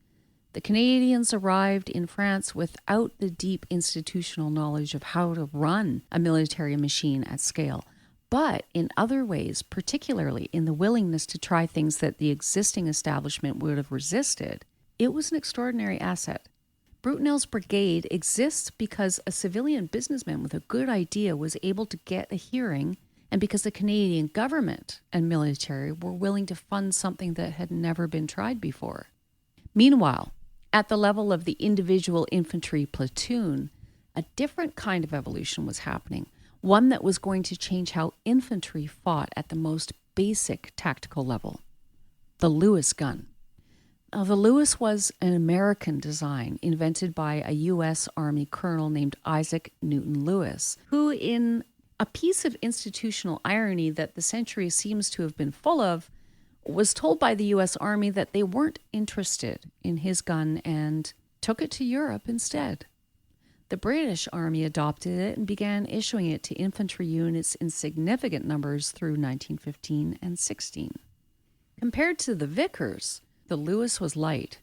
The Canadians arrived in France without the deep institutional knowledge of how to run a military machine at scale, but in other ways, particularly in the willingness to try things that the existing establishment would have resisted, it was an extraordinary asset. Brutinel's brigade exists because a civilian businessman with a good idea was able to get a hearing, and because the Canadian government and military were willing to fund something that had never been tried before. Meanwhile, at the level of the individual infantry platoon, a different kind of evolution was happening, one that was going to change how infantry fought at the most basic tactical level. The Lewis gun. Now, the Lewis was an American design invented by a U.S. Army colonel named Isaac Newton Lewis, who, in a piece of institutional irony that the century seems to have been full of, was told by the U.S. Army that they weren't interested in his gun and took it to Europe instead. The British Army adopted it and began issuing it to infantry units in significant numbers through 1915 and 16. Compared to the Vickers, the Lewis was light,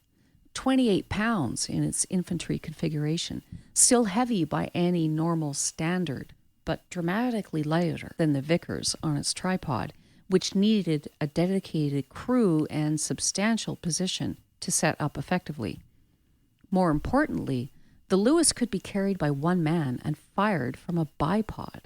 28 pounds in its infantry configuration, still heavy by any normal standard, but dramatically lighter than the Vickers on its tripod, which needed a dedicated crew and substantial position to set up effectively. More importantly, The Lewis could be carried by one man and fired from a bipod.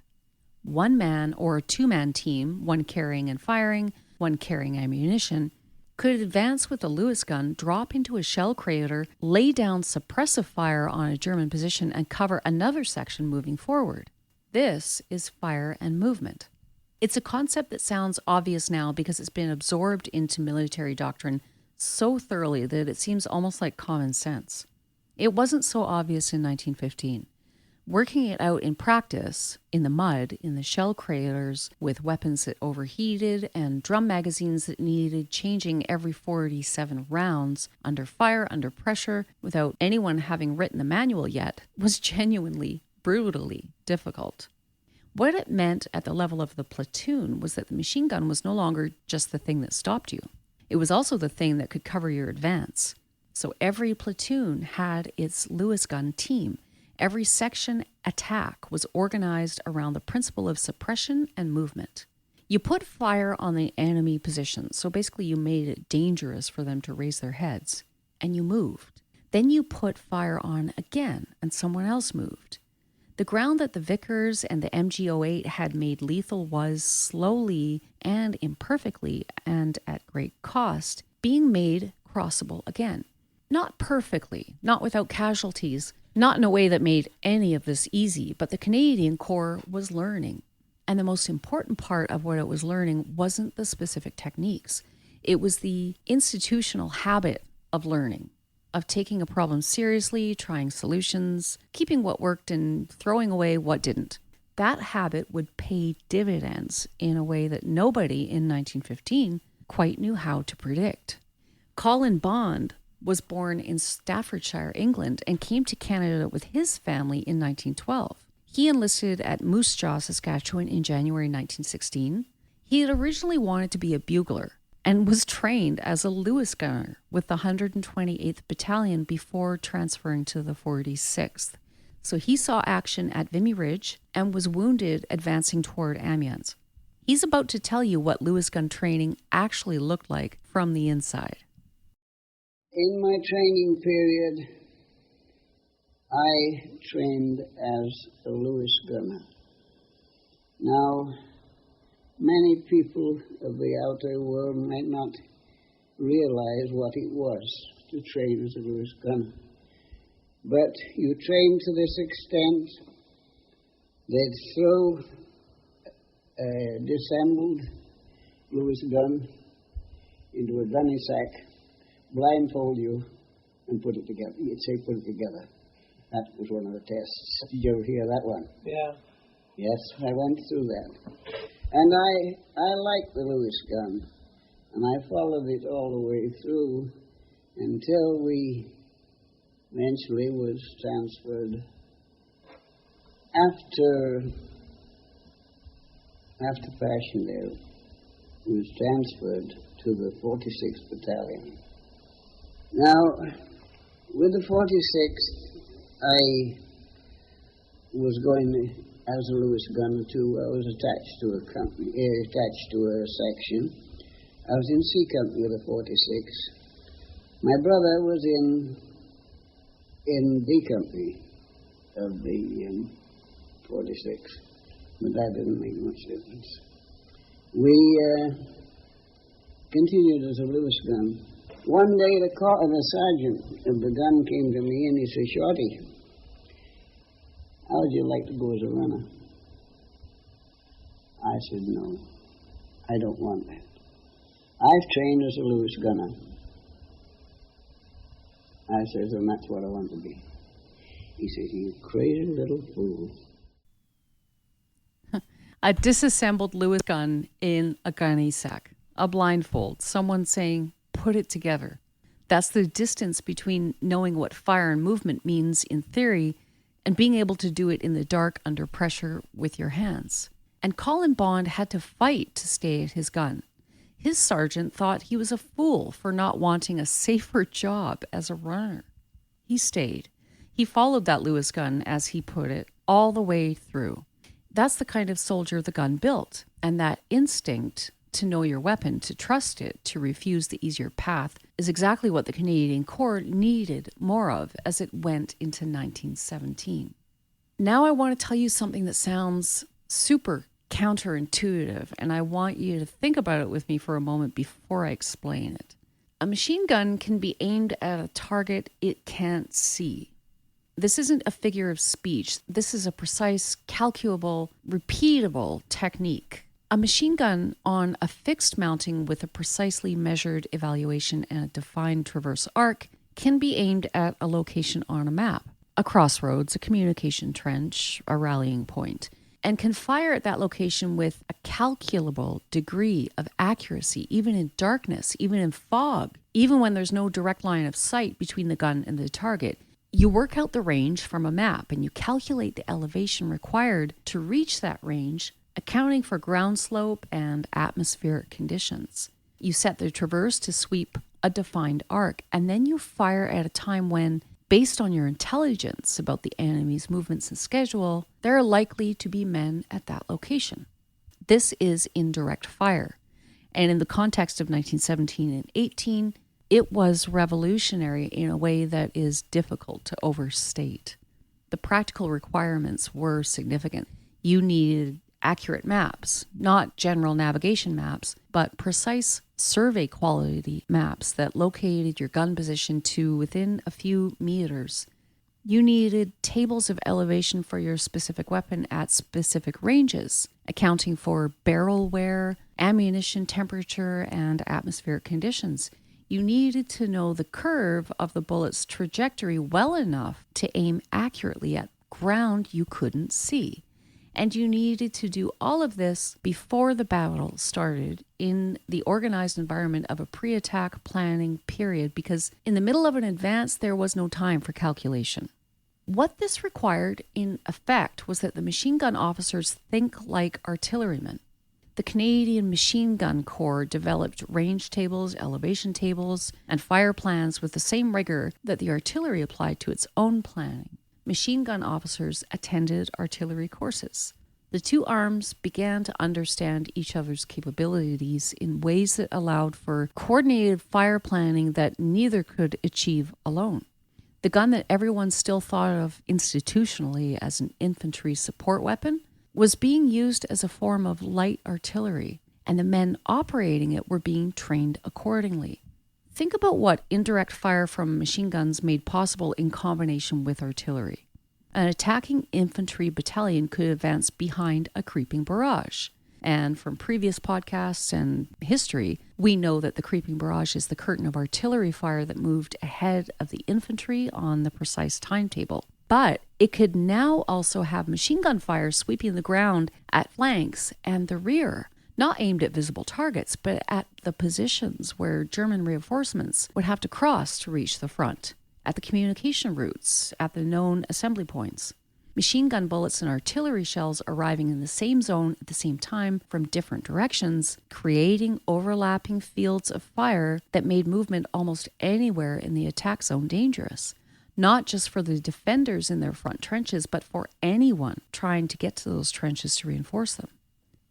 One man or a two-man team, one carrying and firing, one carrying ammunition, could advance with the Lewis gun, drop into a shell crater, lay down suppressive fire on a German position, and cover another section moving forward. This is fire and movement. It's a concept that sounds obvious now because it's been absorbed into military doctrine so thoroughly that it seems almost like common sense. It wasn't so obvious in 1915. Working it out in practice, in the mud, in the shell craters, with weapons that overheated and drum magazines that needed changing every 47 rounds, under fire, under pressure, without anyone having written the manual yet, was genuinely, brutally difficult. What it meant at the level of the platoon was that the machine gun was no longer just the thing that stopped you. It was also the thing that could cover your advance. So every platoon had its Lewis gun team. Every section attack was organized around the principle of suppression and movement. You put fire on the enemy position, so basically you made it dangerous for them to raise their heads, and you moved. Then you put fire on again, and someone else moved. The ground that the Vickers and the MG08 had made lethal was slowly and imperfectly, and at great cost, being made crossable again. Not perfectly, not without casualties, not in a way that made any of this easy, but the Canadian Corps was learning. And the most important part of what it was learning wasn't the specific techniques. It was the institutional habit of learning, of taking a problem seriously, trying solutions, keeping what worked and throwing away what didn't. That habit would pay dividends in a way that nobody in 1915 quite knew how to predict. Colin Bond was born in Staffordshire, England, and came to Canada with his family in 1912. He enlisted at Moose Jaw, Saskatchewan in January 1916. He had originally wanted to be a bugler and was trained as a Lewis gunner with the 128th Battalion before transferring to the 46th. So he saw action at Vimy Ridge and was wounded advancing toward Amiens. He's about to tell you what Lewis gun training actually looked like from the inside.
In my training period, I trained as a Lewis gunner. Now, many people of the outer world might not realize what it was to train as a Lewis gunner. But you train to this extent, they'd throw a disassembled Lewis gun into a gunny sack, blindfold you, and put it together. You'd say, put it together. That was one of the tests. Did you ever hear that one?
Yeah.
Yes, I went through that. And I liked the Lewis gun, and I followed it all the way through until we eventually was transferred. After Passchendaele, was transferred to the 46th Battalion. Now, with the 46th, I was going as a Lewis gunner too. I was attached to a company, attached to a section. I was in C Company of the 46th. My brother was in D Company of the 46th, but that didn't make much difference. We continued as a Lewis gun. One day the sergeant of the gun came to me and he said, "Shorty, how would you like to go as a runner?" I said, "No, I don't want that. I've trained as a Lewis gunner." I says, "And that's what I want to be." He says, "You crazy little fool."
A disassembled Lewis gun in a gunny sack, a blindfold, someone saying, put it together. That's the distance between knowing what fire and movement means in theory and being able to do it in the dark under pressure with your hands. And Colin Bond had to fight to stay at his gun. His sergeant thought he was a fool for not wanting a safer job as a runner. He stayed. He followed that Lewis gun, as he put it, all the way through. That's the kind of soldier the gun built, and that instinct to know your weapon, to trust it, to refuse the easier path, is exactly what the Canadian Corps needed more of as it went into 1917. Now I want to tell you something that sounds super counterintuitive, and I want you to think about it with me for a moment before I explain it. A machine gun can be aimed at a target it can't see. This isn't a figure of speech. This is a precise, calculable, repeatable technique. A machine gun on a fixed mounting with a precisely measured evaluation and a defined traverse arc can be aimed at a location on a map, a crossroads, a communication trench, a rallying point, and can fire at that location with a calculable degree of accuracy, even in darkness, even in fog, even when there's no direct line of sight between the gun and the target. You work out the range from a map and you calculate the elevation required to reach that range, accounting for ground slope and atmospheric conditions. You set the traverse to sweep a defined arc, and then you fire at a time when, based on your intelligence about the enemy's movements and schedule, there are likely to be men at that location. This is indirect fire. And in the context of 1917 and 18, it was revolutionary in a way that is difficult to overstate. The practical requirements were significant. You needed accurate maps, not general navigation maps, but precise survey quality maps that located your gun position to within a few meters. You needed tables of elevation for your specific weapon at specific ranges, accounting for barrel wear, ammunition temperature, and atmospheric conditions. You needed to know the curve of the bullet's trajectory well enough to aim accurately at ground you couldn't see. And you needed to do all of this before the battle started in the organized environment of a pre-attack planning period, because in the middle of an advance, there was no time for calculation. What this required, in effect, was that the machine gun officers think like artillerymen. The Canadian Machine Gun Corps developed range tables, elevation tables, and fire plans with the same rigor that the artillery applied to its own planning. Machine gun officers attended artillery courses. The two arms began to understand each other's capabilities in ways that allowed for coordinated fire planning that neither could achieve alone. The gun that everyone still thought of institutionally as an infantry support weapon was being used as a form of light artillery, and the men operating it were being trained accordingly. Think about what indirect fire from machine guns made possible in combination with artillery. An attacking infantry battalion could advance behind a creeping barrage. And from previous podcasts and history, we know that the creeping barrage is the curtain of artillery fire that moved ahead of the infantry on the precise timetable. But it could now also have machine gun fire sweeping the ground at flanks and the rear, not aimed at visible targets, but at the positions where German reinforcements would have to cross to reach the front, at the communication routes, at the known assembly points. Machine gun bullets and artillery shells arriving in the same zone at the same time from different directions, creating overlapping fields of fire that made movement almost anywhere in the attack zone dangerous. Not just for the defenders in their front trenches, but for anyone trying to get to those trenches to reinforce them.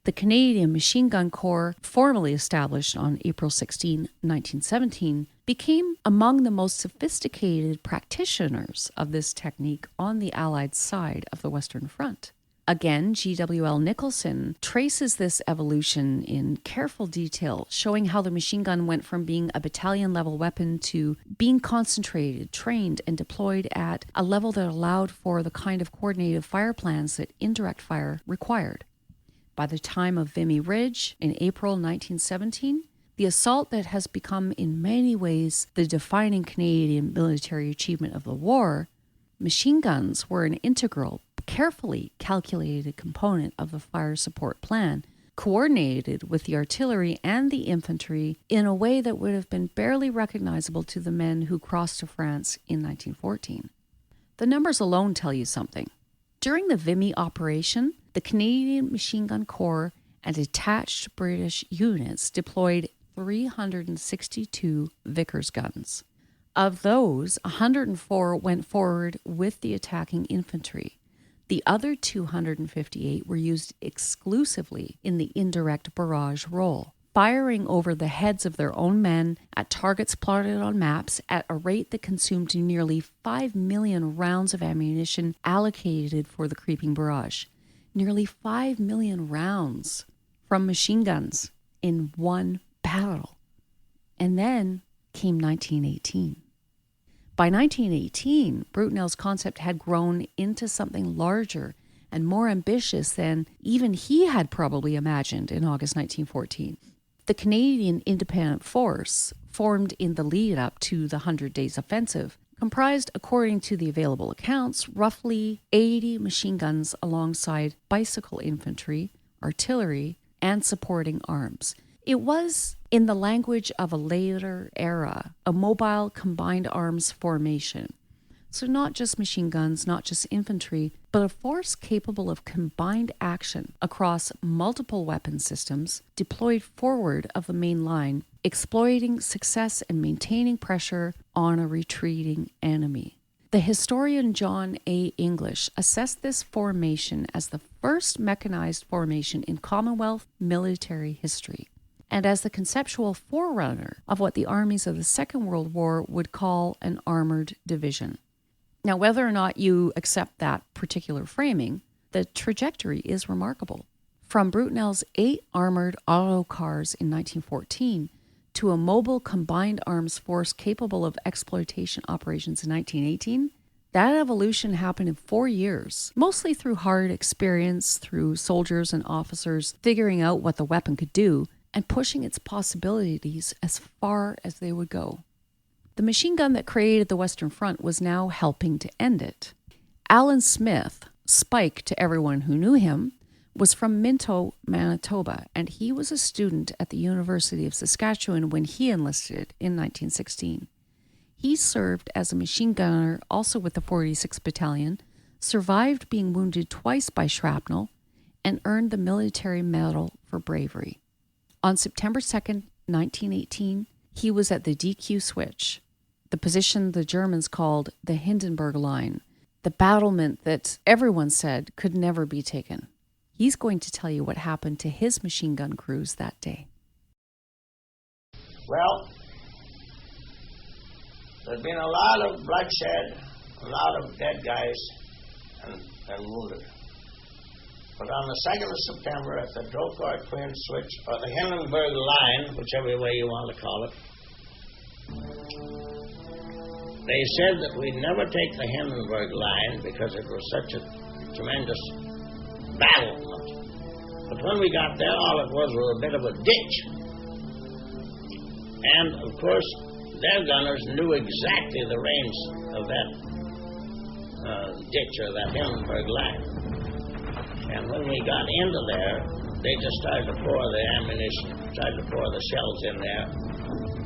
The Canadian Machine Gun Corps, formally established on April 16, 1917, became among the most sophisticated practitioners of this technique on the Allied side of the Western Front. Again, G.W.L. Nicholson traces this evolution in careful detail, showing how the machine gun went from being a battalion-level weapon to being concentrated, trained, and deployed at a level that allowed for the kind of coordinated fire plans that indirect fire required. By the time of Vimy Ridge in April 1917, the assault that has become in many ways the defining Canadian military achievement of the war, machine guns were an integral, carefully calculated component of the fire support plan, coordinated with the artillery and the infantry in a way that would have been barely recognizable to the men who crossed to France in 1914. The numbers alone tell you something. During the Vimy operation, the Canadian Machine Gun Corps and attached British units deployed 362 Vickers guns. Of those, 104 went forward with the attacking infantry. The other 258 were used exclusively in the indirect barrage role. firing over the heads of their own men at targets plotted on maps at a rate that consumed nearly 5 million rounds of ammunition allocated for the creeping barrage. Nearly 5 million rounds from machine guns in one battle. And then came 1918. By 1918, Brutinel's concept had grown into something larger and more ambitious than even he had probably imagined in August 1914. The Canadian Independent Force, formed in the lead-up to the 100 Days Offensive, comprised, according to the available accounts, roughly 80 machine guns alongside bicycle infantry, artillery, and supporting arms. It was, in the language of a later era, a mobile combined arms formation. So not just machine guns, not just infantry, but a force capable of combined action across multiple weapon systems deployed forward of the main line, exploiting success and maintaining pressure on a retreating enemy. The historian John A. English assessed this formation as the first mechanized formation in Commonwealth military history, and as the conceptual forerunner of what the armies of the Second World War would call an armored division. Now, whether or not you accept that particular framing, the trajectory is remarkable. From Brutinel's 8 armored auto cars in 1914 to a mobile combined arms force capable of exploitation operations in 1918, that evolution happened in 4 years, mostly through hard experience, through soldiers and officers figuring out what the weapon could do and pushing its possibilities as far as they would go. The machine gun that created the Western Front was now helping to end it. Allan Smith, Spike to everyone who knew him, was from Minto, Manitoba, and he was a student at the University of Saskatchewan when he enlisted in 1916. He served as a machine gunner also with the 46th Battalion, survived being wounded twice by shrapnel, and earned the Military Medal for bravery. On September 2nd, 1918, he was at the DQ switch, the position the Germans called the Hindenburg Line, the battlement that everyone said could never be taken. He's going to tell you what happened to his machine gun crews that day.
Well, there's been a lot of bloodshed, a lot of dead guys and wounded. But on the 2nd of September at the Drocourt Twin Switch, or the Hindenburg Line, whichever way you want to call it, they said that we'd never take the Hindenburg Line because it was such a tremendous battlement. But when we got there, all it was a bit of a ditch. And, of course, their gunners knew exactly the range of that ditch or that Hindenburg Line. And when we got into there, they just started to pour the ammunition, tried to pour the shells in there.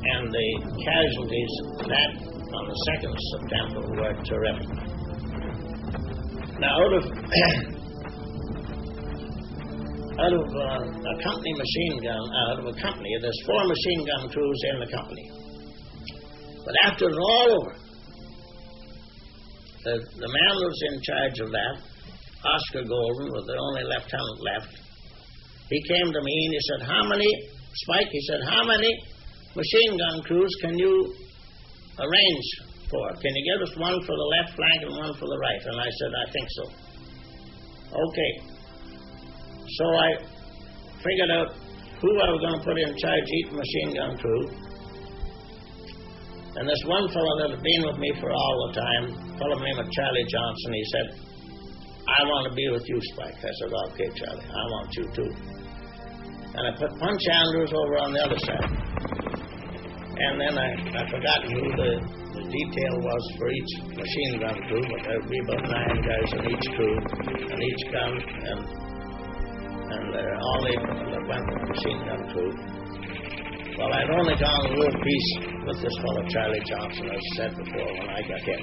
And the casualties on the 2nd of September were terrific. Now, out of a company machine gun, out of a company, there's 4 machine gun crews in the company. But after it was all over, the man who was in charge of that, Oscar Golden, was the only lieutenant left. He came to me and he said, Spike, he said, how many machine gun crews can you arrange for? Can you give us one for the left flank and one for the right? And I said, I think so. Okay. So I figured out who I was going to put in charge each machine gun crew. And this one fellow that had been with me for all the time, a fellow named Charlie Johnson, he said, I want to be with you, Spike. I said, okay, Charlie, I want you too. And I put Punch Andrews over on the other side. And then I forgot who the detail was for each machine gun crew, but there would be about 9 guys in each crew, and each gun, and all the equipment that went with the machine gun crew. Well, I'd only gone a little piece with this fellow Charlie Johnson, as I said before, when I got hit.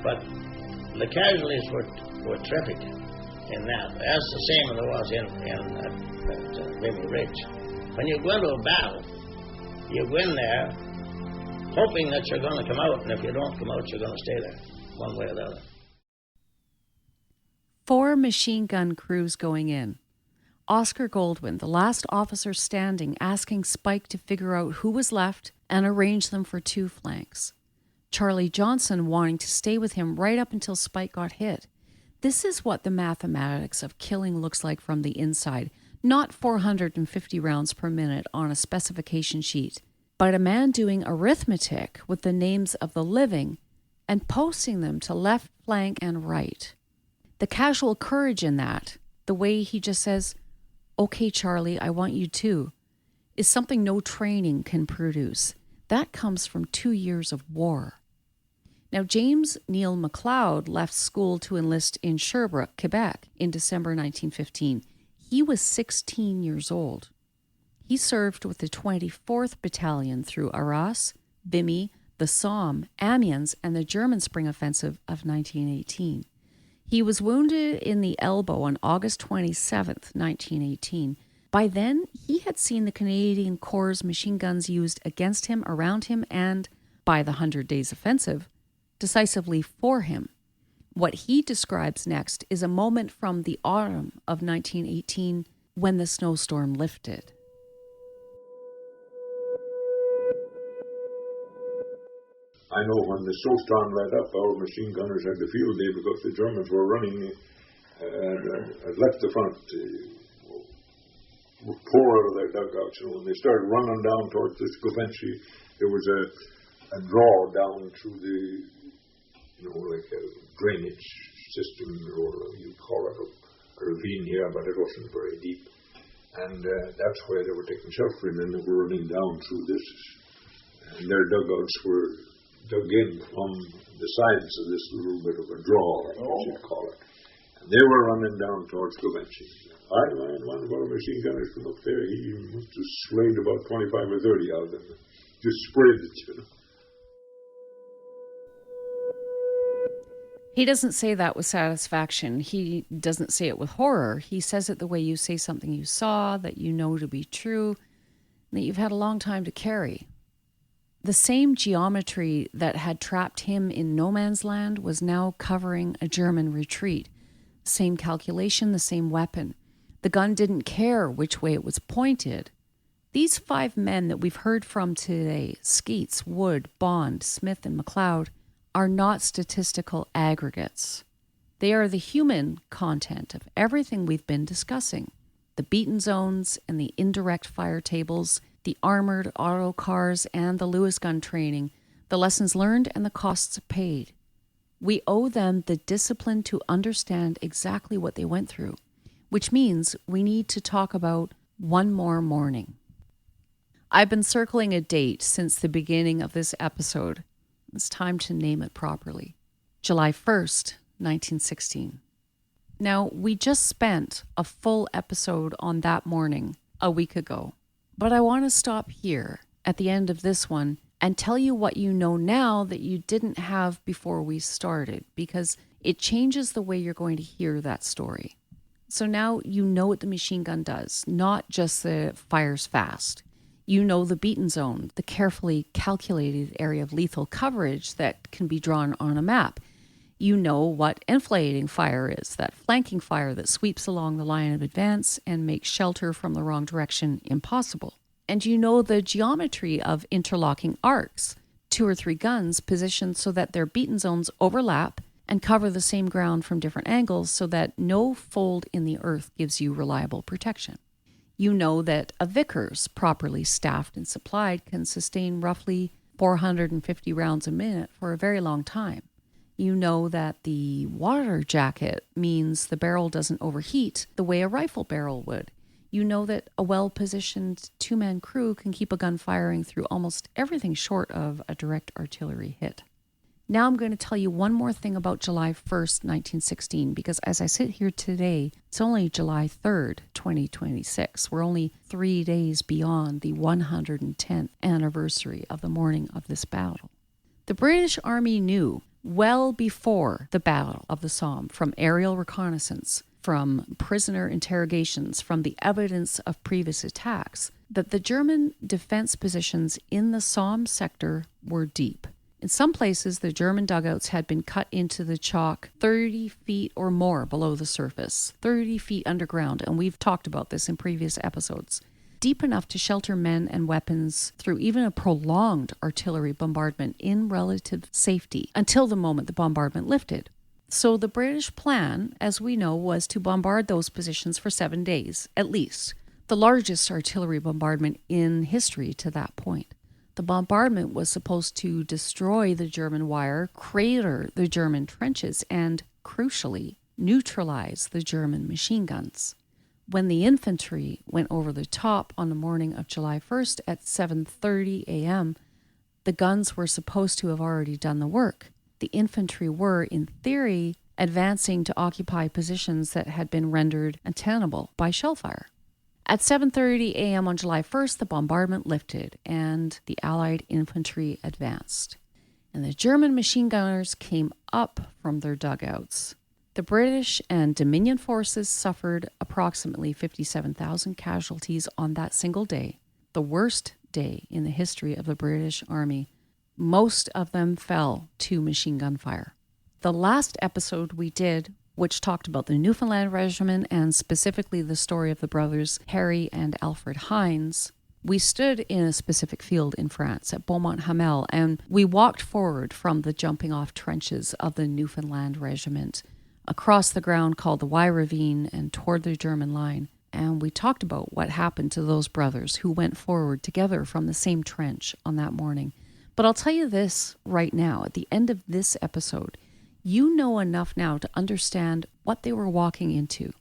But the casualties were terrific in that. That's the same as there was at Vimy Ridge. When you go into a battle, you go in there hoping that you're going to come out, and if you don't come out, you're going to stay there, one way or the other.
4 machine gun crews going in. Oscar Goldwyn, the last officer standing, asking Spike to figure out who was left and arrange them for two flanks. Charlie Johnson wanting to stay with him right up until Spike got hit. This is what the mathematics of killing looks like from the inside, not 450 rounds per minute on a specification sheet, but a man doing arithmetic with the names of the living and posting them to left flank and right. The casual courage in that, the way he just says, "Okay, Charlie, I want you too," is something no training can produce. That comes from 2 years of war. Now, James Neil MacLeod left school to enlist in Sherbrooke, Quebec in December 1915. He was 16 years old. He served with the 24th Battalion through Arras, Vimy, the Somme, Amiens, and the German Spring Offensive of 1918. He was wounded in the elbow on August 27th, 1918. By then, he had seen the Canadian Corps' machine guns used against him, around him, and, by the 100 Days Offensive, decisively for him. What he describes next is a moment from the autumn of 1918 when the snowstorm lifted.
I know when the snowstorm let up, our machine gunners had the field day because the Germans were running and left the front, pour out of their dugouts. When they started running down towards this Givenchy, there was a draw down through the, like a drainage system, or you call it a ravine here, but it wasn't very deep. And that's where they were taking shelter in, and they were running down through this. And their dugouts were dug in from the sides of this little bit of a draw, like you should call it. And they were running down towards Givenchy. One of our machine gunners from up there, he must have slayed about 25 or 30 of them. Just sprayed it,
He doesn't say that with satisfaction. He doesn't say it with horror. He says it the way you say something you saw, that you know to be true, that you've had a long time to carry. The same geometry that had trapped him in no man's land was now covering a German retreat. Same calculation, the same weapon. The gun didn't care which way it was pointed. These 5 men that we've heard from today, Skeates, Wood, Bond, Smith, and MacLeod, are not statistical aggregates. They are the human content of everything we've been discussing. The beaten zones and the indirect fire tables, the armored auto cars and the Lewis gun training, the lessons learned and the costs paid. We owe them the discipline to understand exactly what they went through, which means we need to talk about one more morning. I've been circling a date since the beginning of this episode. It's time to name it properly. July 1st, 1916. Now, we just spent a full episode on that morning a week ago, but I want to stop here at the end of this one and tell you what you know now that you didn't have before we started, because it changes the way you're going to hear that story. So now you know what the machine gun does, not just that it fires fast. You know the beaten zone, the carefully calculated area of lethal coverage that can be drawn on a map. You know what enfilading fire is, that flanking fire that sweeps along the line of advance and makes shelter from the wrong direction impossible. And you know the geometry of interlocking arcs, 2 or 3 guns positioned so that their beaten zones overlap and cover the same ground from different angles so that no fold in the earth gives you reliable protection. You know that a Vickers, properly staffed and supplied, can sustain roughly 450 rounds a minute for a very long time. You know that the water jacket means the barrel doesn't overheat the way a rifle barrel would. You know that a well-positioned 2-man crew can keep a gun firing through almost everything short of a direct artillery hit. Now I'm going to tell you one more thing about July 1st, 1916, because as I sit here today, it's only July 3rd, 2026. We're only 3 days beyond the 110th anniversary of the morning of this battle. The British Army knew well before the Battle of the Somme, from aerial reconnaissance, from prisoner interrogations, from the evidence of previous attacks, that the German defense positions in the Somme sector were deep. In some places, the German dugouts had been cut into the chalk 30 feet or more below the surface, 30 feet underground, and we've talked about this in previous episodes. Deep enough to shelter men and weapons through even a prolonged artillery bombardment in relative safety until the moment the bombardment lifted. So the British plan, as we know, was to bombard those positions for 7 days, at least, the largest artillery bombardment in history to that point. The bombardment was supposed to destroy the German wire, crater the German trenches, and, crucially, neutralize the German machine guns. When the infantry went over the top on the morning of July 1st at 7:30 a.m., the guns were supposed to have already done the work. The infantry were, in theory, advancing to occupy positions that had been rendered untenable by shellfire. At 7:30 a.m. on July 1st, the bombardment lifted and the Allied infantry advanced. And the German machine gunners came up from their dugouts. The British and Dominion forces suffered approximately 57,000 casualties on that single day, the worst day in the history of the British Army. Most of them fell to machine gun fire. The last episode we did, which talked about the Newfoundland Regiment and specifically the story of the brothers Harry and Alfred Hines, we stood in a specific field in France at Beaumont-Hamel, and we walked forward from the jumping-off trenches of the Newfoundland Regiment across the ground called the Y Ravine and toward the German line. And we talked about what happened to those brothers who went forward together from the same trench on that morning. But I'll tell you this right now, at the end of this episode, you know enough now to understand what they were walking into.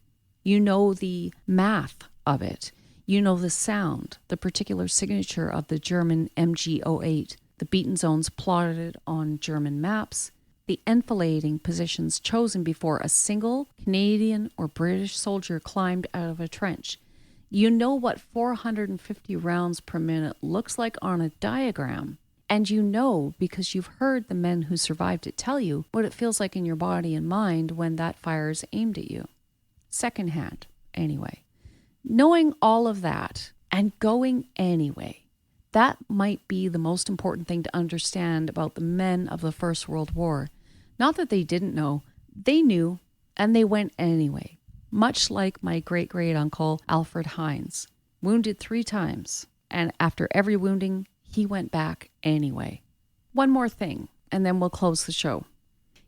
You know the math of it. You know the sound, the particular signature of the German MG08, the beaten zones plotted on German maps, the enfilading positions chosen before a single Canadian or British soldier climbed out of a trench. You know what 450 rounds per minute looks like on a diagram. And you know, because you've heard the men who survived it tell you, what it feels like in your body and mind when that fire is aimed at you. Secondhand, anyway. Knowing all of that and going anyway, that might be the most important thing to understand about the men of the First World War. Not that they didn't know, they knew, and they went anyway. Much like my great-great-uncle Alfred Hines, wounded 3 times, and after every wounding, he went back anyway. One more thing, and then we'll close the show.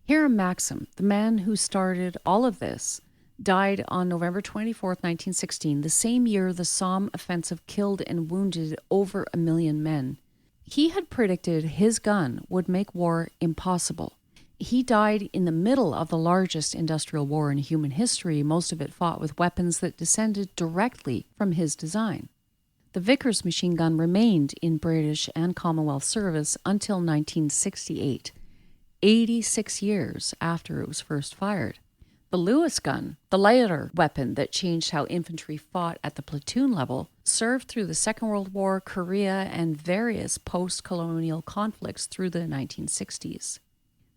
Hiram Maxim, the man who started all of this, died on November 24th, 1916, the same year the Somme offensive killed and wounded over 1 million men. He had predicted his gun would make war impossible. He died in the middle of the largest industrial war in human history, most of it fought with weapons that descended directly from his design. The Vickers machine gun remained in British and Commonwealth service until 1968, 86 years after it was first fired. The Lewis gun, the lighter weapon that changed how infantry fought at the platoon level, served through the Second World War, Korea, and various post-colonial conflicts through the 1960s.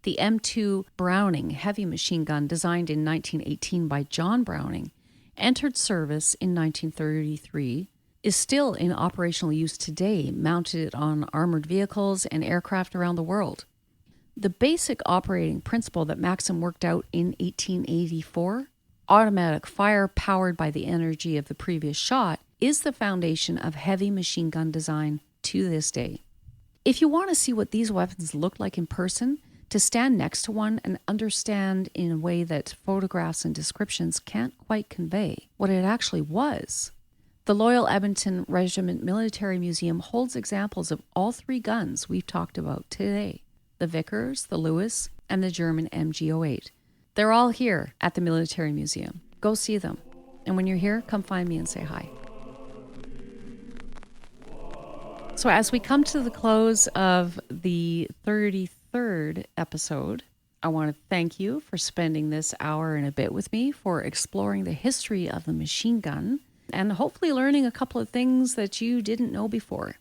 The M2 Browning heavy machine gun, designed in 1918 by John Browning, entered service in 1933, is still in operational use today, mounted on armored vehicles and aircraft around the world. The basic operating principle that Maxim worked out in 1884, automatic fire powered by the energy of the previous shot, is the foundation of heavy machine gun design to this day. If you want to see what these weapons looked like in person, to stand next to one and understand in a way that photographs and descriptions can't quite convey what it actually was, the Loyal Edmonton Regiment Military Museum holds examples of all 3 guns we've talked about today: the Vickers, the Lewis, and the German MG08. They're all here at the Military Museum. Go see them. And when you're here, come find me and say hi. So as we come to the close of the 33rd episode, I want to thank you for spending this hour and a bit with me, for exploring the history of the machine gun, and hopefully learning a couple of things that you didn't know before.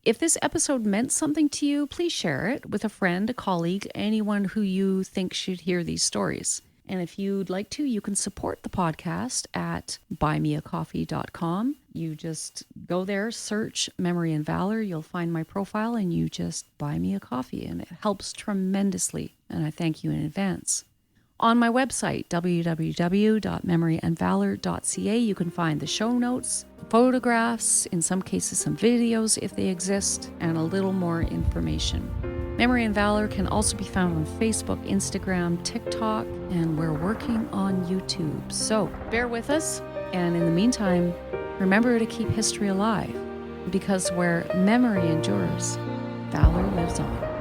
If this episode meant something to you, please share it with a friend, a colleague, anyone who you think should hear these stories. And if you'd like to, you can support the podcast at buymeacoffee.com. You just go there, search Memory and Valor. You'll find my profile, and you just buy me a coffee, and it helps tremendously, and I thank you in advance. On my website, www.memoryandvalor.ca, you can find the show notes, photographs, in some cases some videos if they exist, and a little more information. Memory and Valor can also be found on Facebook, Instagram, TikTok, and we're working on YouTube. So bear with us, and in the meantime, remember to keep history alive, because where memory endures, valor lives on.